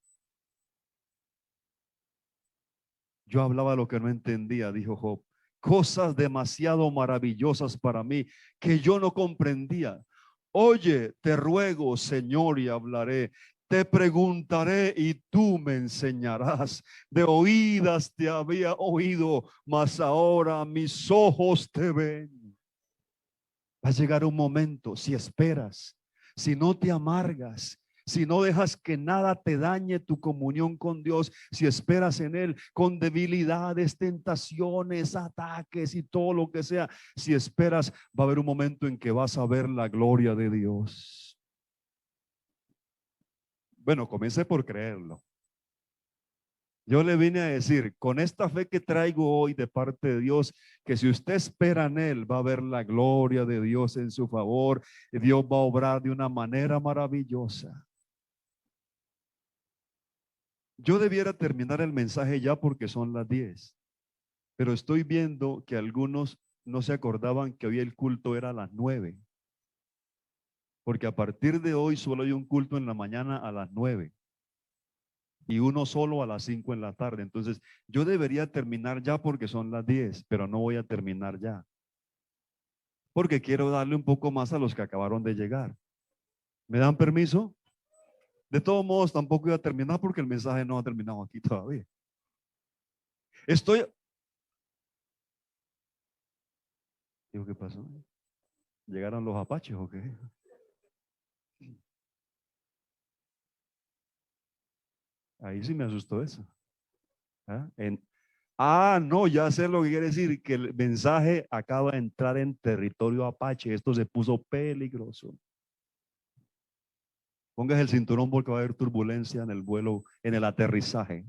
Yo hablaba lo que no entendía, dijo Job. Cosas demasiado maravillosas para mí que yo no comprendía. Oye, te ruego, Señor, y hablaré. Te preguntaré y tú me enseñarás. De oídas te había oído, mas ahora mis ojos te ven. Va a llegar un momento, si esperas, si no te amargas, si no dejas que nada te dañe tu comunión con Dios, si esperas en Él con debilidades, tentaciones, ataques y todo lo que sea, si esperas, va a haber un momento en que vas a ver la gloria de Dios. Bueno, comencé por creerlo. Yo le vine a decir, con esta fe que traigo hoy de parte de Dios, que si usted espera en Él, va a ver la gloria de Dios en su favor, y Dios va a obrar de una manera maravillosa. Yo debiera terminar el mensaje ya porque son las 10, pero estoy viendo que algunos no se acordaban que hoy el culto era a las 9, porque a partir de hoy solo hay un culto en la mañana a las 9. Y uno solo a las 5 en la tarde. Entonces, yo debería terminar ya porque son las 10, pero no voy a terminar ya. Porque quiero darle un poco más a los que acabaron de llegar. ¿Me dan permiso? De todos modos, tampoco iba a terminar porque el mensaje no ha terminado aquí todavía. Digo, ¿qué pasó? ¿Llegaron los apaches o qué? Ahí sí me asustó eso. No, ya sé lo que quiere decir, que el mensaje acaba de entrar en territorio apache. Esto se puso peligroso. Pongas el cinturón porque va a haber turbulencia en el vuelo, en el aterrizaje.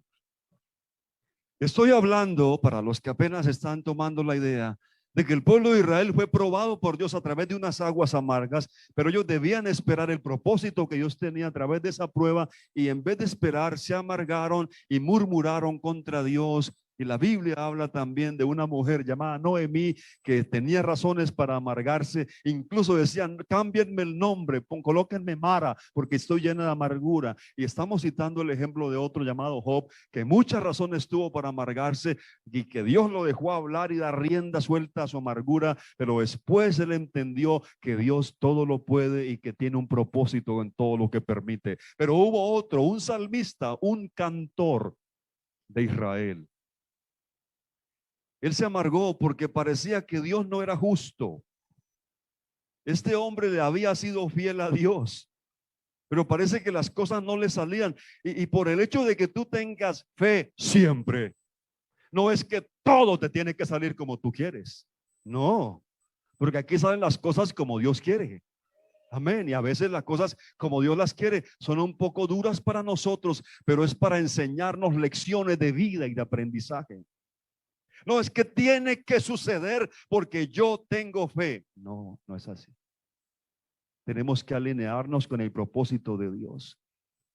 Estoy hablando para los que apenas están tomando la idea de que el pueblo de Israel fue probado por Dios a través de unas aguas amargas, pero ellos debían esperar el propósito que Dios tenía a través de esa prueba, y en vez de esperar se amargaron y murmuraron contra Dios. Y la Biblia habla también de una mujer llamada Noemí que tenía razones para amargarse. Incluso decían, cámbienme el nombre, colóquenme Mara, porque estoy llena de amargura. Y estamos citando el ejemplo de otro llamado Job, que muchas razones tuvo para amargarse y que Dios lo dejó hablar y dar rienda suelta a su amargura, pero después él entendió que Dios todo lo puede y que tiene un propósito en todo lo que permite. Pero hubo otro, un salmista, un cantor de Israel. Él se amargó porque parecía que Dios no era justo. Este hombre le había sido fiel a Dios, pero parece que las cosas no le salían. Y por el hecho de que tú tengas fe siempre, no es que todo te tiene que salir como tú quieres. No, porque aquí salen las cosas como Dios quiere. Amén. Y a veces las cosas como Dios las quiere son un poco duras para nosotros, pero es para enseñarnos lecciones de vida y de aprendizaje. No es que tiene que suceder porque yo tengo fe. No, no es así. Tenemos que alinearnos con el propósito de Dios.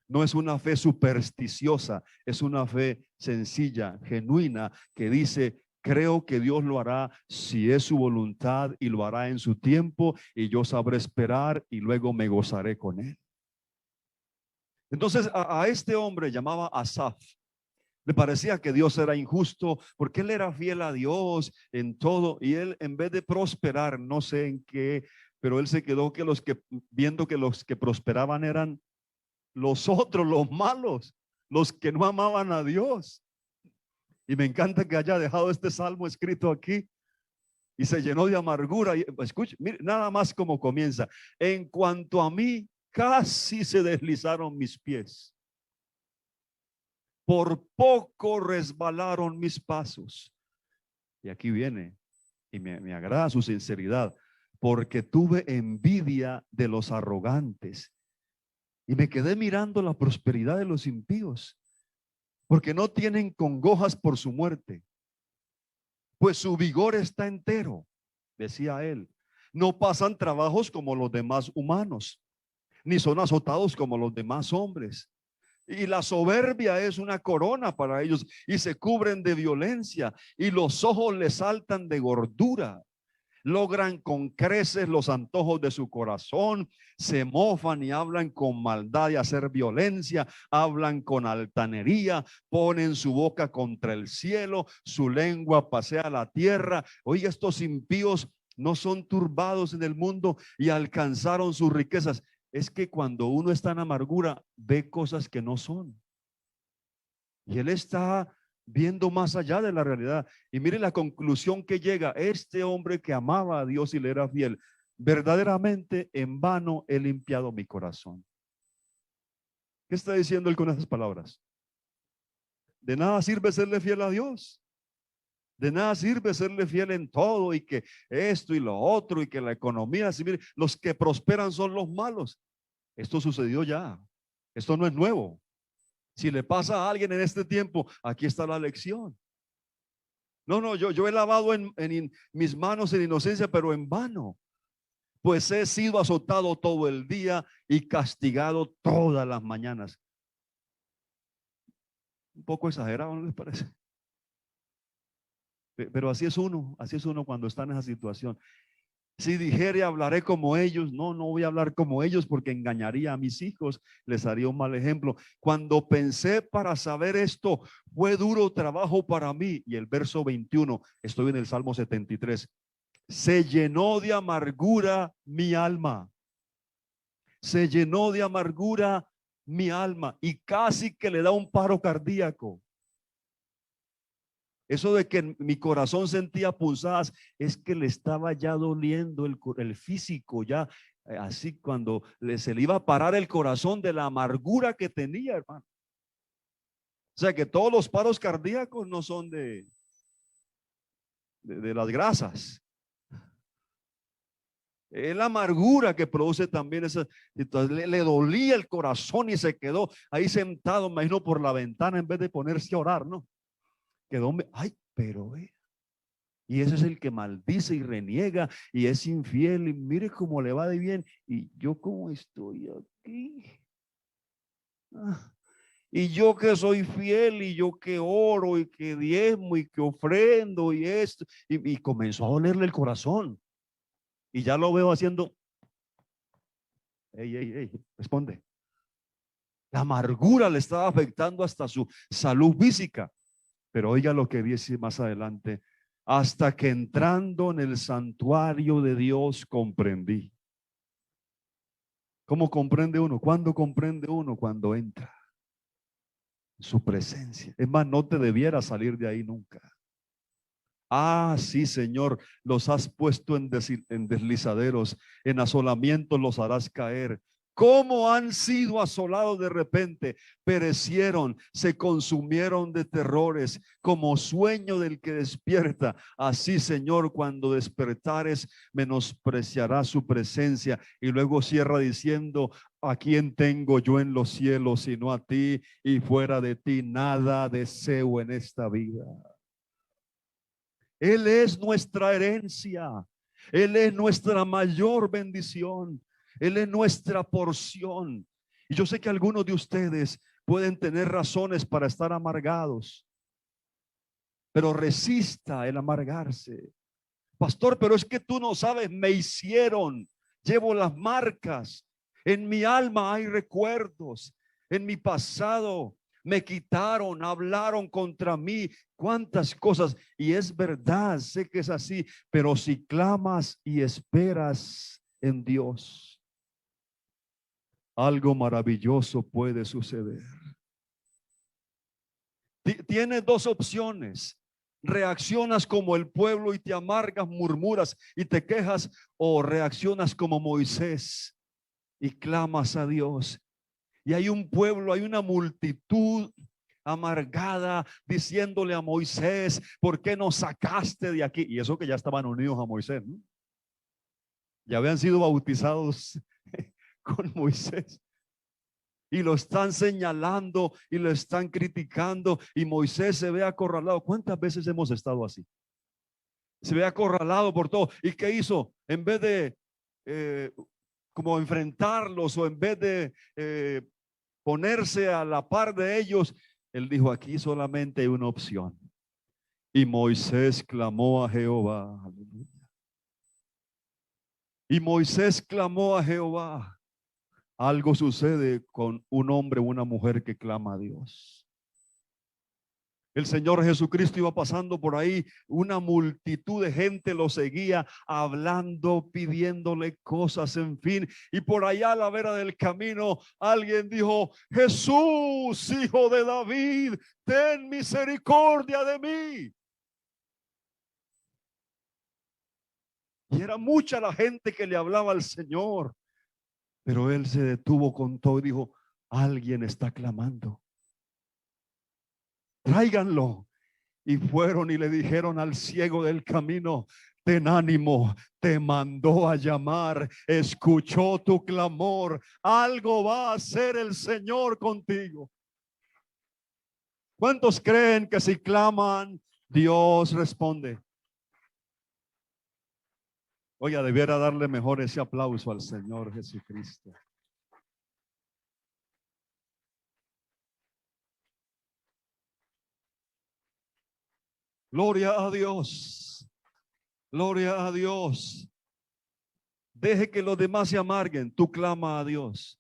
No es una fe supersticiosa, es una fe sencilla, genuina, que dice, creo que Dios lo hará si es su voluntad y lo hará en su tiempo, y yo sabré esperar y luego me gozaré con él. Entonces a este hombre llamaba Asaf. Le parecía que Dios era injusto porque él era fiel a Dios en todo, y él, en vez de prosperar, no sé en qué, pero él se quedó viendo que los que prosperaban eran los otros, los malos, los que no amaban a Dios. Y me encanta que haya dejado este salmo escrito aquí y se llenó de amargura. Y escuche, mire, nada más como comienza. En cuanto a mí, casi se deslizaron mis pies. Por poco resbalaron mis pasos. Y aquí viene, y me agrada su sinceridad, porque tuve envidia de los arrogantes y me quedé mirando la prosperidad de los impíos, porque no tienen congojas por su muerte, pues su vigor está entero, decía él. No pasan trabajos como los demás humanos, ni son azotados como los demás hombres. Y la soberbia es una corona para ellos, y se cubren de violencia, y los ojos les saltan de gordura. Logran con creces los antojos de su corazón, se mofan y hablan con maldad y hacer violencia, hablan con altanería, ponen su boca contra el cielo, su lengua pasea la tierra. Oye, estos impíos no son turbados en el mundo y alcanzaron sus riquezas. es que cuando uno está en amargura, ve cosas que no son. Y él está viendo más allá de la realidad. Y mire la conclusión que llega. Este hombre que amaba a Dios y le era fiel, verdaderamente en vano he limpiado mi corazón. ¿Qué está diciendo él con esas palabras? De nada sirve serle fiel a Dios. De nada sirve serle fiel en todo y que esto y lo otro y que la economía. Si mire, los que prosperan son los malos. Esto sucedió ya. Esto no es nuevo. Si le pasa a alguien en este tiempo, aquí está la lección. No, yo he lavado mis manos en inocencia, pero en vano. Pues he sido azotado todo el día y castigado todas las mañanas. Un poco exagerado, ¿no les parece? Pero así es uno cuando está en esa situación. Si dijere hablaré como ellos, no voy a hablar como ellos porque engañaría a mis hijos, les haría un mal ejemplo. Cuando pensé para saber esto, fue duro trabajo para mí. Y el verso 21, estoy en el Salmo 73, se llenó de amargura mi alma. Se llenó de amargura mi alma y casi que le da un paro cardíaco. Eso de que mi corazón sentía pulsadas es que le estaba ya doliendo el físico, ya así cuando se le iba a parar el corazón de la amargura que tenía, hermano. O sea que todos los paros cardíacos no son de las grasas. Es la amargura que produce también esa. Entonces le dolía el corazón y se quedó ahí sentado, me imagino, por la ventana en vez de ponerse a orar, ¿no? Quedó, ay, pero y ese es el que maldice y reniega y es infiel y mire cómo le va de bien y yo cómo estoy aquí. Y yo que soy fiel y yo que oro y que diezmo y que ofrendo y esto y comenzó a dolerle el corazón y ya lo veo haciendo. Ey, responde. La amargura le estaba afectando hasta su salud física. Pero oiga lo que dice más adelante. Hasta que entrando en el santuario de Dios comprendí. ¿Cómo comprende uno? ¿Cuándo comprende uno? Cuando entra en su presencia. Es más, no te debiera salir de ahí nunca. Ah, sí, Señor, los has puesto en deslizaderos, en asolamientos los harás caer. ¿Cómo han sido asolados de repente? Perecieron, se consumieron de terrores, como sueño del que despierta. Así, Señor, cuando despertares, menospreciará su presencia. Y luego cierra diciendo, ¿a quién tengo yo en los cielos sino a ti? Y fuera de ti nada deseo en esta vida. Él es nuestra herencia. Él es nuestra mayor bendición. Él es nuestra porción. Y yo sé que algunos de ustedes pueden tener razones para estar amargados, pero resista el amargarse. Pastor, pero es que tú no sabes, me hicieron, llevo las marcas. En mi alma hay recuerdos. En mi pasado me quitaron, hablaron contra mí, cuántas cosas. Y es verdad, sé que es así, pero si clamas y esperas en Dios, algo maravilloso puede suceder. Tienes dos opciones. Reaccionas como el pueblo y te amargas, murmuras y te quejas, o reaccionas como Moisés y clamas a Dios. Y hay un pueblo, hay una multitud amargada diciéndole a Moisés, ¿por qué nos sacaste de aquí? Y eso que ya estaban unidos a Moisés, ¿no? Ya habían sido bautizados con Moisés. Y lo están señalando y lo están criticando y Moisés se ve acorralado. ¿Cuántas veces hemos estado así? Se ve acorralado por todo. ¿Y qué hizo? En vez de como enfrentarlos o en vez de ponerse a la par de ellos, él dijo, aquí solamente hay una opción. Y Moisés clamó a Jehová. Y Moisés clamó a Jehová. Algo sucede con un hombre o una mujer que clama a Dios. El Señor Jesucristo iba pasando por ahí, una multitud de gente lo seguía, hablando, pidiéndole cosas, en fin. Y por allá a la vera del camino, alguien dijo: Jesús, hijo de David, ten misericordia de mí. Y era mucha la gente que le hablaba al Señor. Pero él se detuvo con todo y dijo: alguien está clamando, tráiganlo. Y fueron y le dijeron al ciego del camino: ten ánimo, te mandó a llamar, escuchó tu clamor, algo va a hacer el Señor contigo. ¿Cuántos creen que si claman, Dios responde? Oiga, debiera darle mejor ese aplauso al Señor Jesucristo. Gloria a Dios. Gloria a Dios. Deje que los demás se amarguen. Tú clama a Dios.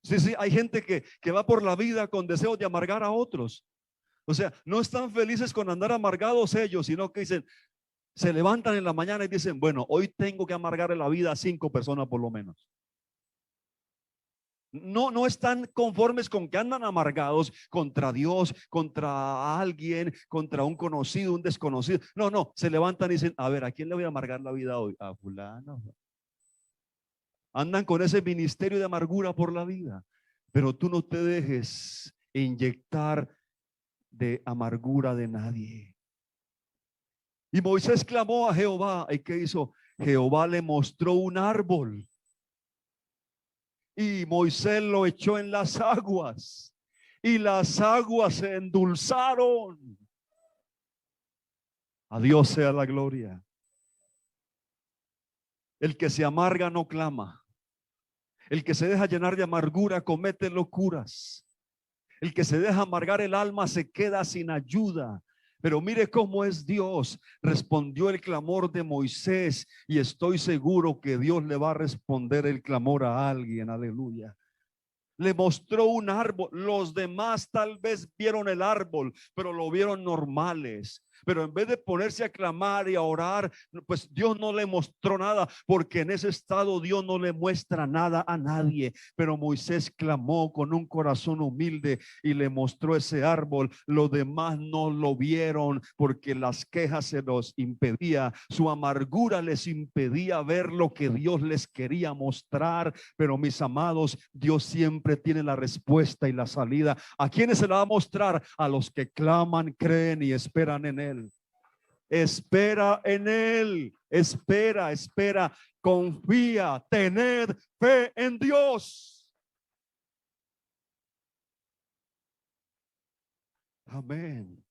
Sí, sí, hay gente que va por la vida con deseos de amargar a otros. O sea, no están felices con andar amargados ellos, sino que dicen, se levantan en la mañana y dicen: bueno, hoy tengo que amargarle la vida a 5 personas por lo menos. No están conformes con que andan amargados contra Dios, contra alguien, contra un conocido, un desconocido. No, se levantan y dicen: a ver, ¿a quién le voy a amargar la vida hoy? A fulano. Andan con ese ministerio de amargura por la vida. Pero tú no te dejes inyectar de amargura de nadie. Y Moisés clamó a Jehová. ¿Y qué hizo? Jehová le mostró un árbol. Y Moisés lo echó en las aguas. Y las aguas se endulzaron. A Dios sea la gloria. El que se amarga no clama. El que se deja llenar de amargura comete locuras. El que se deja amargar el alma se queda sin ayuda. Pero mire cómo es Dios. Respondió el clamor de Moisés y estoy seguro que Dios le va a responder el clamor a alguien. Aleluya. Le mostró un árbol. Los demás tal vez vieron el árbol, pero lo vieron normales. Pero en vez de ponerse a clamar y a orar, pues Dios no le mostró nada, porque en ese estado Dios no le muestra nada a nadie. Pero Moisés clamó con un corazón humilde y le mostró ese árbol. Los demás no lo vieron porque las quejas se los impedía, su amargura les impedía ver lo que Dios les quería mostrar. Pero mis amados, Dios siempre tiene la respuesta y la salida. ¿A quiénes se la va a mostrar? A los que claman, creen y esperan en Él. Espera en Él. Espera, confía, tened fe en Dios. Amén.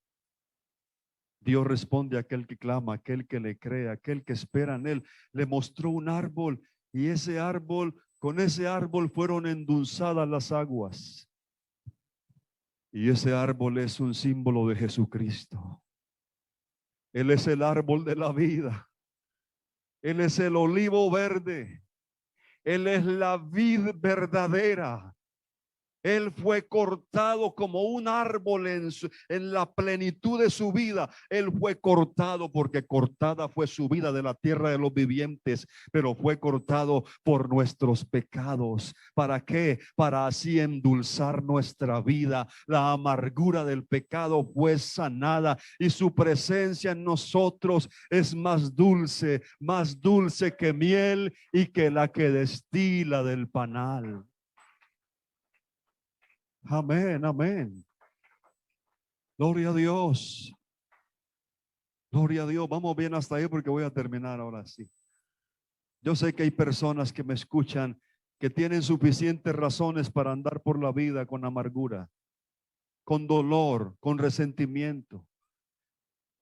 Dios responde a aquel que clama, aquel que le cree, aquel que espera en Él. Le mostró un árbol y ese árbol, con ese árbol fueron endulzadas las aguas. Y ese árbol es un símbolo de Jesucristo. Él es el árbol de la vida. Él es el olivo verde. Él es la vid verdadera. Él fue cortado como un árbol en la plenitud de su vida. Él fue cortado porque cortada fue su vida de la tierra de los vivientes, pero fue cortado por nuestros pecados. ¿Para qué? Para así endulzar nuestra vida. La amargura del pecado fue sanada y su presencia en nosotros es más dulce que miel y que la que destila del panal. Amén, amén. Gloria a Dios. Gloria a Dios. Vamos bien hasta ahí porque voy a terminar ahora sí. Yo sé que hay personas que me escuchan que tienen suficientes razones para andar por la vida con amargura, con dolor, con resentimiento.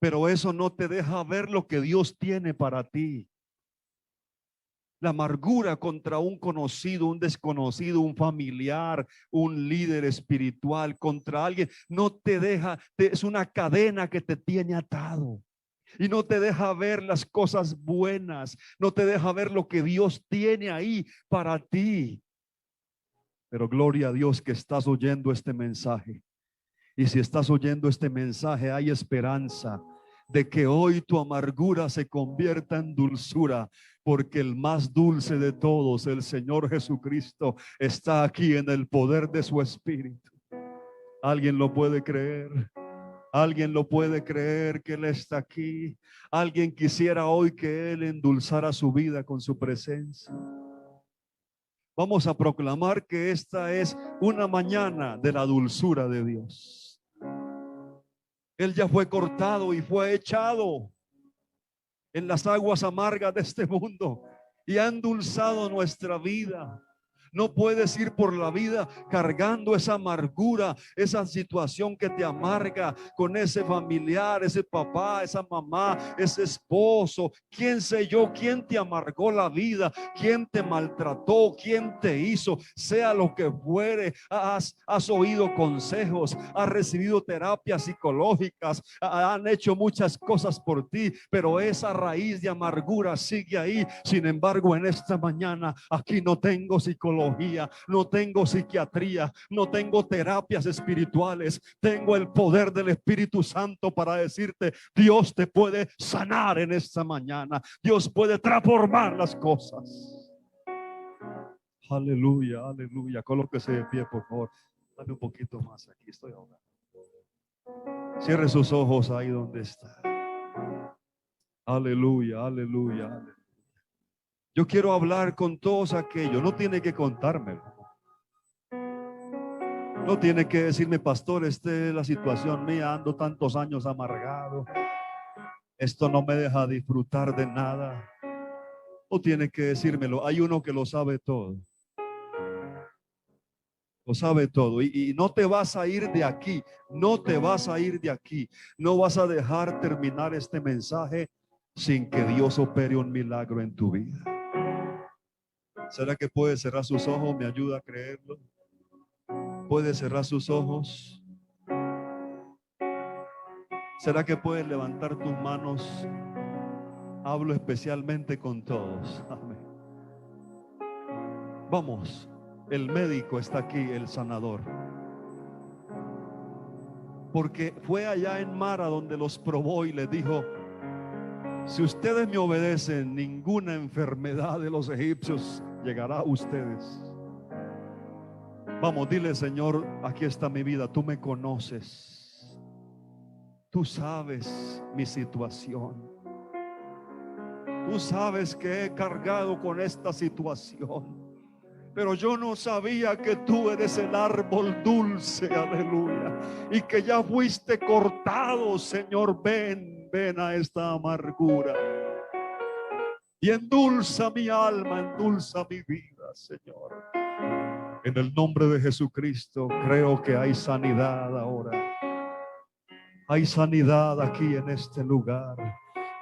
Pero eso no te deja ver lo que Dios tiene para ti. La amargura contra un conocido, un desconocido, un familiar, un líder espiritual, contra alguien, no te deja, es una cadena que te tiene atado y no te deja ver las cosas buenas, no te deja ver lo que Dios tiene ahí para ti. Pero gloria a Dios que estás oyendo este mensaje Y si estás oyendo este mensaje, hay esperanza de que hoy tu amargura se convierta en dulzura, porque el más dulce de todos, el Señor Jesucristo, está aquí en el poder de su Espíritu. ¿Alguien lo puede creer? ¿Alguien lo puede creer que Él está aquí? ¿Alguien quisiera hoy que Él endulzara su vida con su presencia? Vamos a proclamar que esta es una mañana de la dulzura de Dios. Él ya fue cortado y fue echado en las aguas amargas de este mundo y ha endulzado nuestra vida. No puedes ir por la vida cargando esa amargura, esa situación que te amarga con ese familiar, ese papá, esa mamá, ese esposo. ¿Quién sé yo? ¿Quién te amargó la vida? ¿Quién te maltrató? ¿Quién te hizo? Sea lo que fuere, has oído consejos, has recibido terapias psicológicas, han hecho muchas cosas por ti, pero esa raíz de amargura sigue ahí. Sin embargo, en esta mañana aquí no tengo psicología, no tengo psiquiatría, no tengo terapias espirituales. Tengo el poder del Espíritu Santo para decirte: Dios te puede sanar en esta mañana. Dios puede transformar las cosas. Aleluya, aleluya. Colóquese de pie, por favor. Dame un poquito más, aquí estoy ahora. Cierre sus ojos ahí donde está. Aleluya, aleluya, aleluya. Yo quiero hablar con todos aquellos. No tiene que contármelo. No tiene que decirme: pastor, esta es la situación mía, ando tantos años amargado. Esto no me deja disfrutar de nada. No tiene que decírmelo. Hay uno que lo sabe todo. Lo sabe todo. Y no te vas a ir de aquí. No te vas a ir de aquí. No vas a dejar terminar este mensaje sin que Dios opere un milagro en tu vida. ¿Será que puede cerrar sus ojos? ¿Me ayuda a creerlo? ¿Puede cerrar sus ojos? ¿Será que puedes levantar tus manos? Hablo especialmente con todos. Amén. Vamos, el médico está aquí, el sanador. Porque fue allá en Mara donde los probó y les dijo: si ustedes me obedecen, ninguna enfermedad de los egipcios llegará a ustedes. Vamos, dile: Señor, aquí está mi vida, tú me conoces, tú sabes mi situación, tú sabes que he cargado con esta situación, pero yo no sabía que tú eres el árbol dulce, aleluya, y que ya fuiste cortado. Señor, ven a esta amargura y endulza mi alma, endulza mi vida, Señor. En el nombre de Jesucristo, creo que hay sanidad ahora. Hay sanidad aquí en este lugar.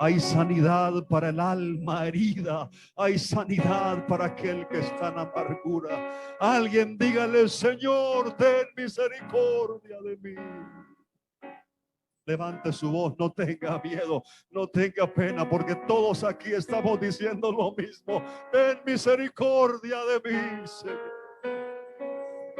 Hay sanidad para el alma herida. Hay sanidad para aquel que está en amargura. Alguien dígale: Señor, ten misericordia de mí. Levante su voz, no tenga miedo, no tenga pena, porque todos aquí estamos diciendo lo mismo: ten misericordia de mí, Señor.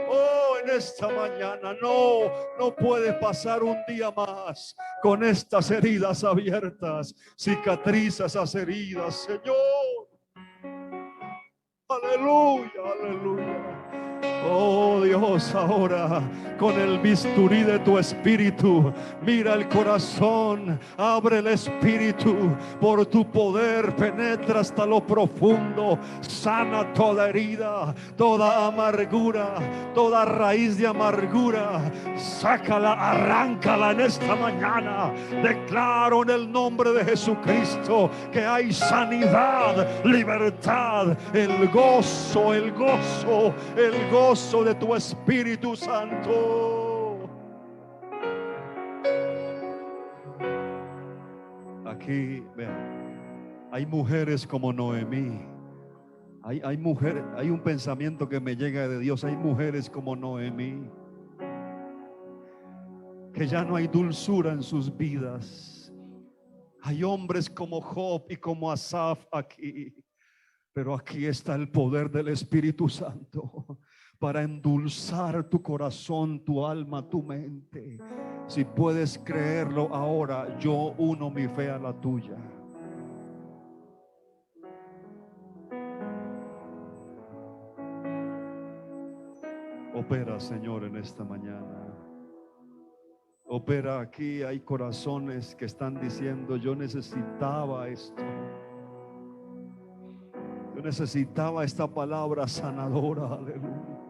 Oh, en esta mañana no puede pasar un día más con estas heridas abiertas. Cicatriza esas heridas, Señor. Aleluya, aleluya. Oh Dios, ahora con el bisturí de tu espíritu, mira el corazón, abre el espíritu, por tu poder penetra hasta lo profundo, sana toda herida, toda amargura, toda raíz de amargura, sácala, arráncala en esta mañana. Declaro en el nombre de Jesucristo que hay sanidad, libertad, el gozo de tu Espíritu Santo. Aquí, vean, hay mujeres como Noemí. Hay mujeres, hay un pensamiento que me llega de Dios. Hay mujeres como Noemí, que ya no hay dulzura en sus vidas. Hay hombres como Job y como Asaf aquí. Pero aquí está el poder del Espíritu Santo para endulzar tu corazón, tu alma, tu mente. Si puedes creerlo ahora, yo uno mi fe a la tuya. Opera, Señor, en esta mañana. Opera aquí. Hay corazones que están diciendo: yo necesitaba esto. Yo necesitaba esta palabra sanadora. Aleluya.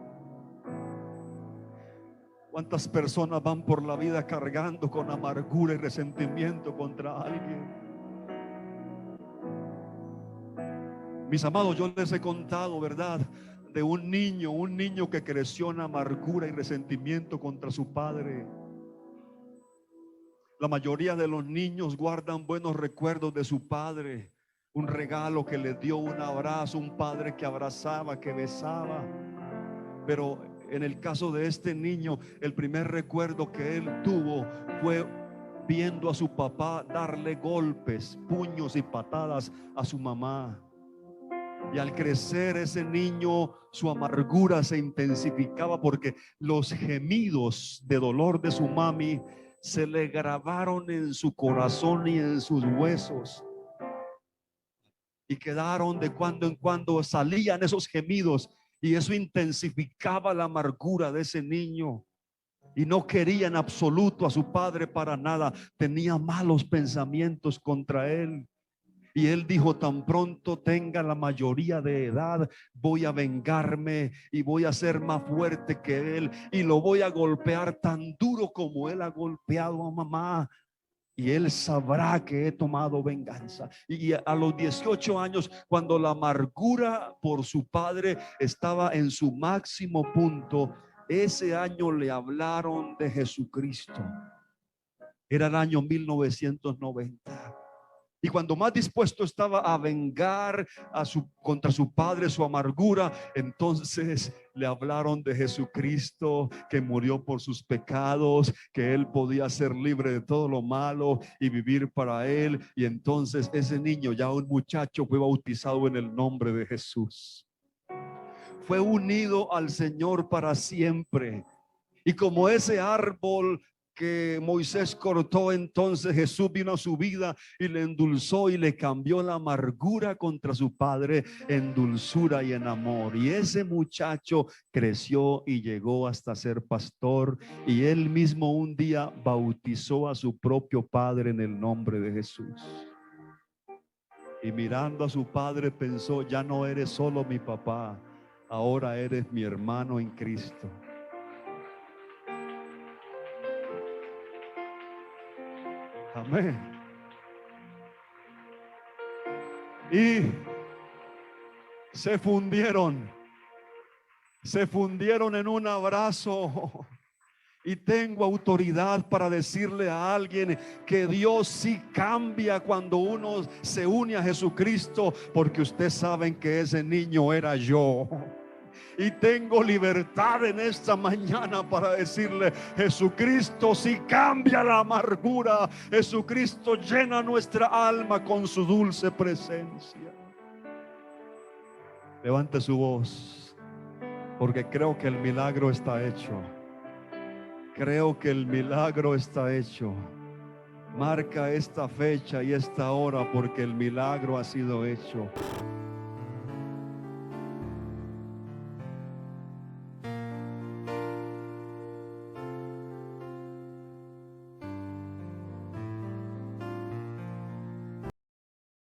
¿Cuántas personas van por la vida cargando con amargura y resentimiento contra alguien? Mis amados, yo les he contado, ¿verdad?, de un niño que creció en amargura y resentimiento contra su padre. La mayoría de los niños guardan buenos recuerdos de su padre, un regalo que le dio, un abrazo, un padre que abrazaba, que besaba. Pero en el caso de este niño, el primer recuerdo que él tuvo fue viendo a su papá darle golpes, puños y patadas a su mamá. Y al crecer ese niño, su amargura se intensificaba porque los gemidos de dolor de su mami se le grabaron en su corazón y en sus huesos. Y quedaron, de cuando en cuando salían esos gemidos, y eso intensificaba la amargura de ese niño. Y no quería en absoluto a su padre para nada. Tenía malos pensamientos contra él. Y él dijo: tan pronto tenga la mayoría de edad, voy a vengarme y voy a ser más fuerte que él, y lo voy a golpear tan duro como él ha golpeado a mamá. Y él sabrá que he tomado venganza. Y a los 18 años, cuando la amargura por su padre estaba en su máximo punto, ese año le hablaron de Jesucristo. Era el año 1990. Y cuando más dispuesto estaba a vengar contra su padre su amargura, entonces le hablaron de Jesucristo, que murió por sus pecados, que él podía ser libre de todo lo malo y vivir para él. Y entonces ese niño, ya un muchacho, fue bautizado en el nombre de Jesús. Fue unido al Señor para siempre. Y como ese árbol que Moisés cortó, entonces Jesús vino a su vida y le endulzó y le cambió la amargura contra su padre en dulzura y en amor. Y ese muchacho creció y llegó hasta ser pastor, y él mismo un día bautizó a su propio padre en el nombre de Jesús. Y mirando a su padre pensó: ya no eres solo mi papá, ahora eres mi hermano en Cristo. Amén. Y se fundieron en un abrazo. Y tengo autoridad para decirle a alguien que Dios sí cambia cuando uno se une a Jesucristo, porque ustedes saben que ese niño era yo. Y tengo libertad en esta mañana para decirle: Jesucristo sí cambia la amargura. Jesucristo llena nuestra alma con su dulce presencia. Levante su voz, porque creo que el milagro está hecho. Creo que el milagro está hecho. Marca esta fecha y esta hora, porque el milagro ha sido hecho.